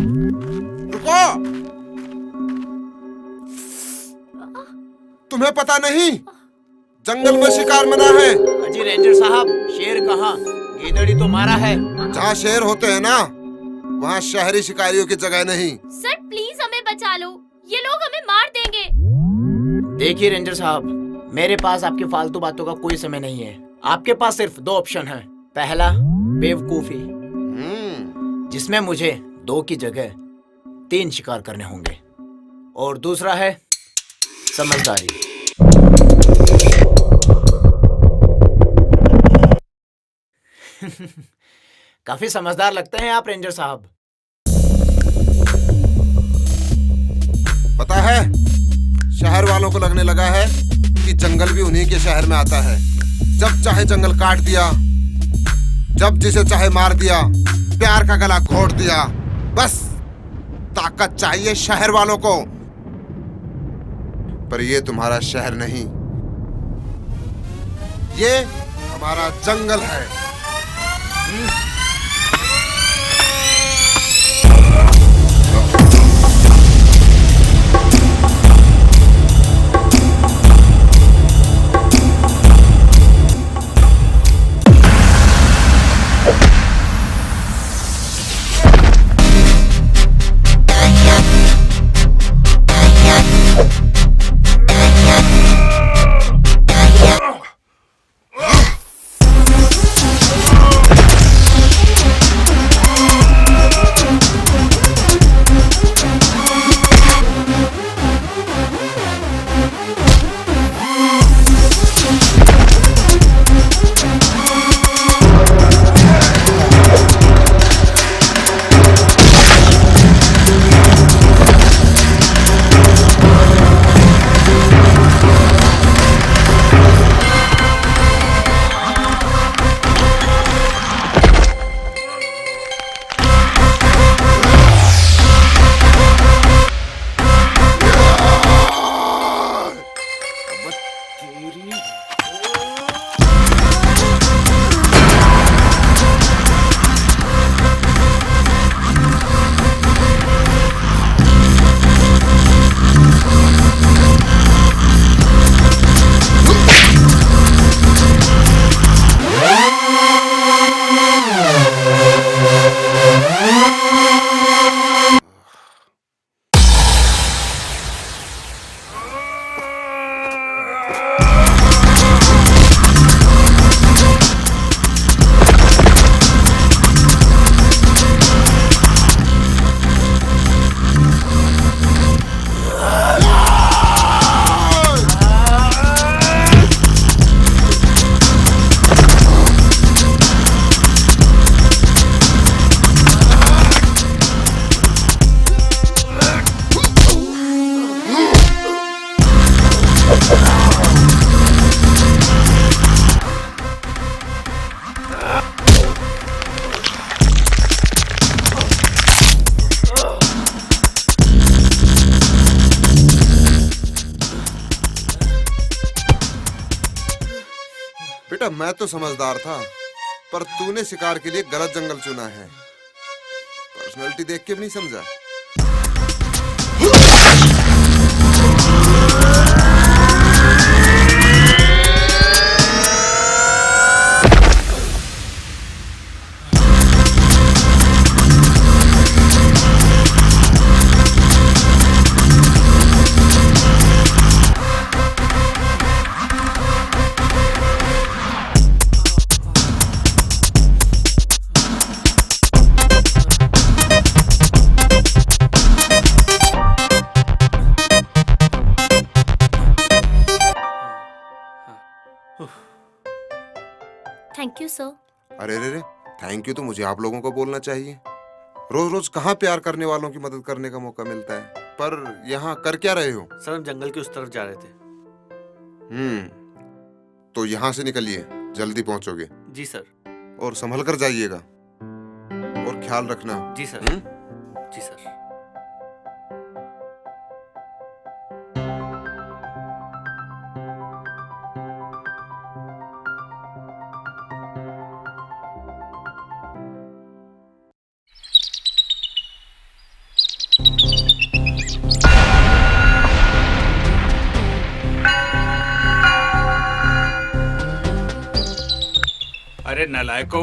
रुको! तुम्हें पता नहीं जंगल में शिकार मना है। अजी रेंजर साहब, शेर कहाँ? गीदड़ी तो मारा है। जहाँ शेर होते हैं ना, वहाँ शहरी शिकारियों की जगह नहीं। सर प्लीज हमें बचा लो, ये लोग हमें मार देंगे। देखिए रेंजर साहब, मेरे पास आपकी फालतू बातों का कोई समय नहीं है। आपके पास सिर्फ दो ऑप्शन हैं। पहला, बेवकूफी, जिसमें मुझे 2 की जगह 3 शिकार करने होंगे, और दूसरा है समझदारी। काफी समझदार लगते हैं आप रेंजर साहब। पता है, शहर वालों को लगने लगा है कि जंगल भी उन्हीं के शहर में आता है। जब चाहे जंगल काट दिया, जब जिसे चाहे मार दिया, प्यार का गला घोट दिया। बस ताकत चाहिए शहर वालों को। पर ये तुम्हारा शहर नहीं, ये हमारा जंगल है। बेटा, मैं तो समझदार था, पर तूने शिकार के लिए गलत जंगल चुना है। पर्सनालिटी देख के भी नहीं समझा। Thank you sir. अरे रे रे, थैंक यू तो मुझे आप लोगों को बोलना चाहिए। रोज रोज कहाँ प्यार करने वालों की मदद करने का मौका मिलता है। पर यहाँ कर क्या रहे हो? सर हम जंगल की उस तरफ जा रहे थे। तो यहाँ से निकलिए, जल्दी पहुंचोगे। जी सर। और संभल कर जाइएगा और ख्याल रखना। जी सर। जी सर। अरे नालायको,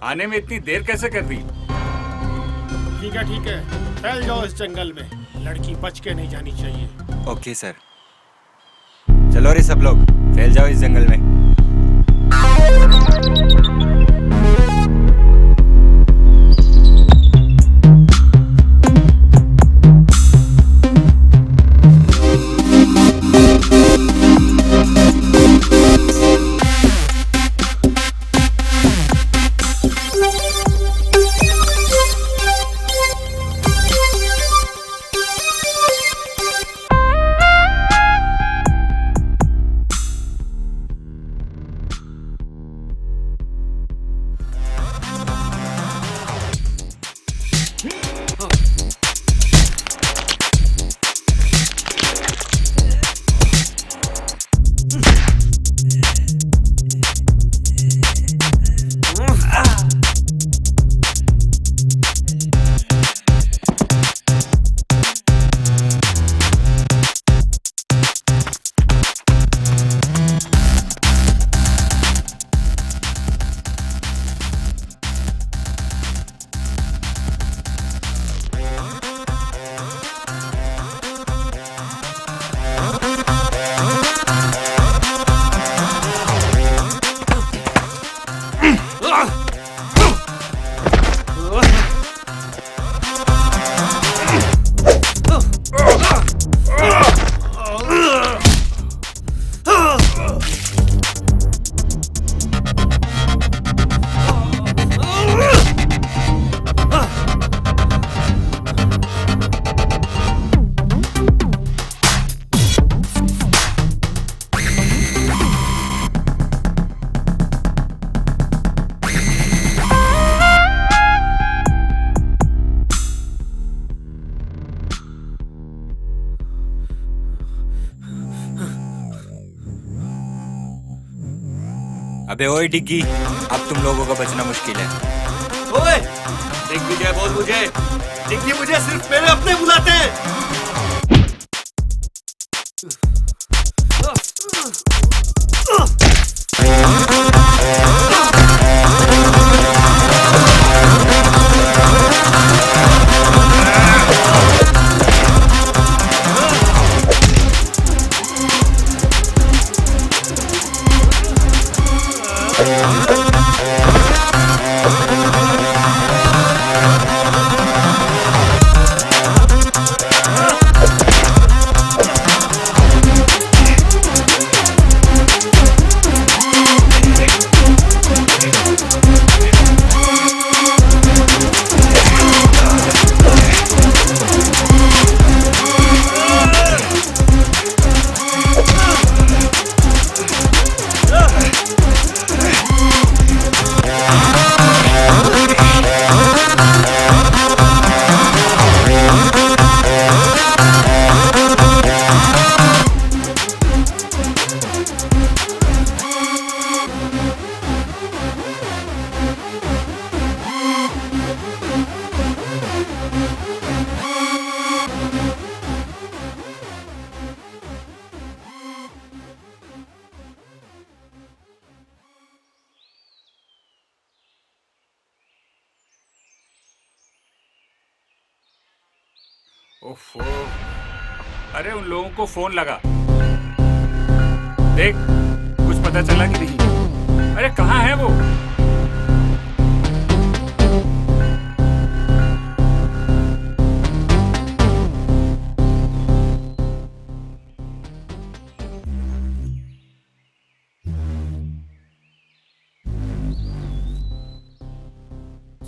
आने में इतनी देर कैसे कर दी? ठीक है, फैल जाओ इस जंगल में। लड़की बच के नहीं जानी चाहिए। Okay sir. चलो रे सब लोग, फैल जाओ इस जंगल में। अबे ओए डिग्गी, अब तुम लोगों का बचना मुश्किल है। ओए, दिग्विजय बोल मुझे। डिग्गी मुझे सिर्फ मेरे अपने बुलाते हैं। ओफो, अरे उन लोगों को फोन लगा, देख कुछ पता चला कि नहीं? अरे कहाँ है वो?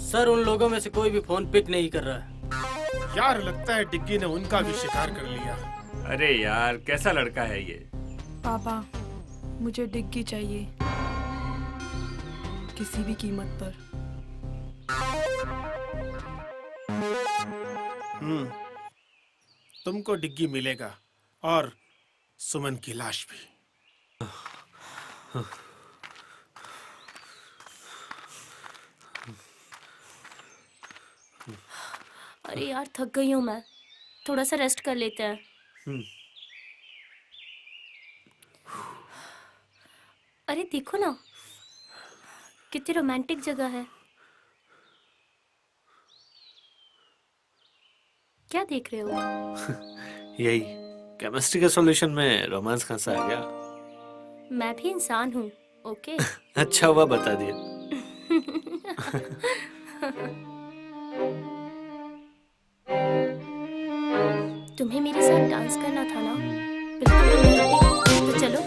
सर उन लोगों में से कोई भी फोन पिक नहीं कर रहा है। यार लगता है डिग्गी ने उनका भी शिकार कर लिया। अरे यार कैसा लड़का है ये? पापा मुझे डिग्गी चाहिए। किसी भी कीमत पर। तुमको डिग्गी मिलेगा और सुमन की लाश भी। अरे यार थक गई हूँ मैं, थोड़ा सा रेस्ट कर लेते हैं। अरे देखो ना कितनी रोमांटिक जगह है। क्या देख रहे हो? यही केमिस्ट्री के सॉल्यूशन में रोमांस कहाँ से आ गया? मैं भी इंसान हूँ, ओके? अच्छा हुआ बता दिया। तुम्हें मेरे साथ डांस करना था ना? बिल्कुल, तो चलो।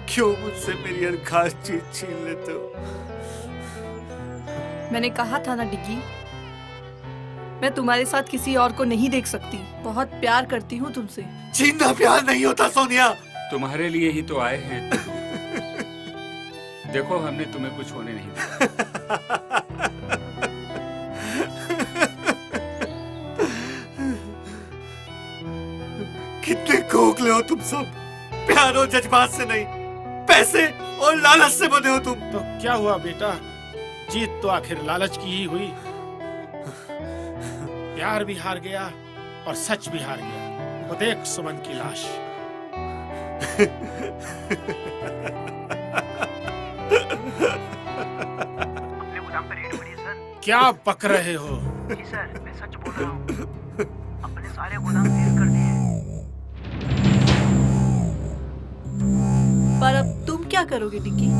क्यों मुझसे मेरी हर खास चीज छीन लेते हो? मैंने कहा था ना डिग्गी, मैं तुम्हारे साथ किसी और को नहीं देख सकती। बहुत प्यार करती हूँ तुमसे। छीनना प्यार नहीं होता सोनिया। तुम्हारे लिए ही तो आए हैं। देखो हमने तुम्हें कुछ होने नहीं दिया। कितने खोखले हो तुम सब। प्यार और जज्बात से नहीं, पैसे और लालच से बने हो तुम। तो क्या हुआ बेटा, जीत तो आखिर लालच की ही हुई। प्यार भी हार गया और सच भी हार गया। वो देख सुमन की लाश। क्या बक रहे हो? जी सर, मैं सच बोल रहा हूँ। अपने सारे गोदाम सील कर दिए। पर अब तुम क्या करोगे डिग्गी?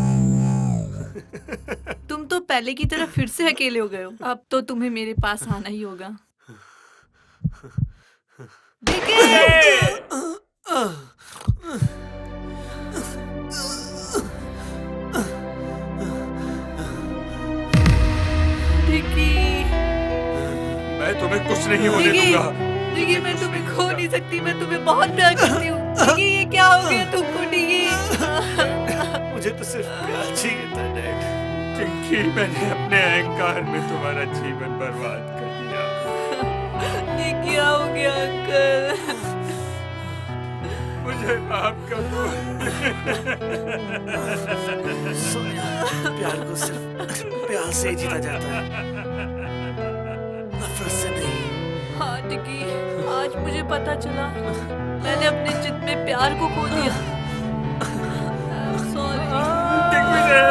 तुम तो पहले की तरह फिर से अकेले हो गए हो। अब तो तुम्हें मेरे पास आना ही होगा। मैं तुम्हें कुछ नहीं होने दूंगा। डिग्गी, मैं तुम्हें खो नहीं सकती। मैं तुम्हें बहुत प्यार करती हूँ। डिग्गी, ये क्या हो गया तुमको डिग्गी? मुझे तो सिर्फ प्यार चाहिए था डैड। चिंकी, मैंने अपने अहंकार में तुम्हारा जीवन बर्बाद कर दिया। ये क्या हो गया अंकल? मुझे माफ कर दो। सोनिया, प्यार को सिर्फ प्यार से ही जीता जाता है, नफरत से नहीं। हाँ डिग्गी, डिग्गी, आज मुझे पता चला मैंने अपने चित में प्यार को खो दिया। I'm sorry. Digvijay.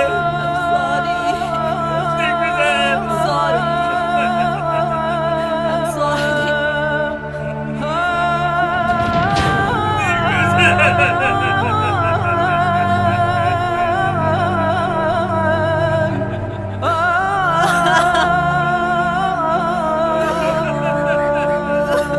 I'm sorry.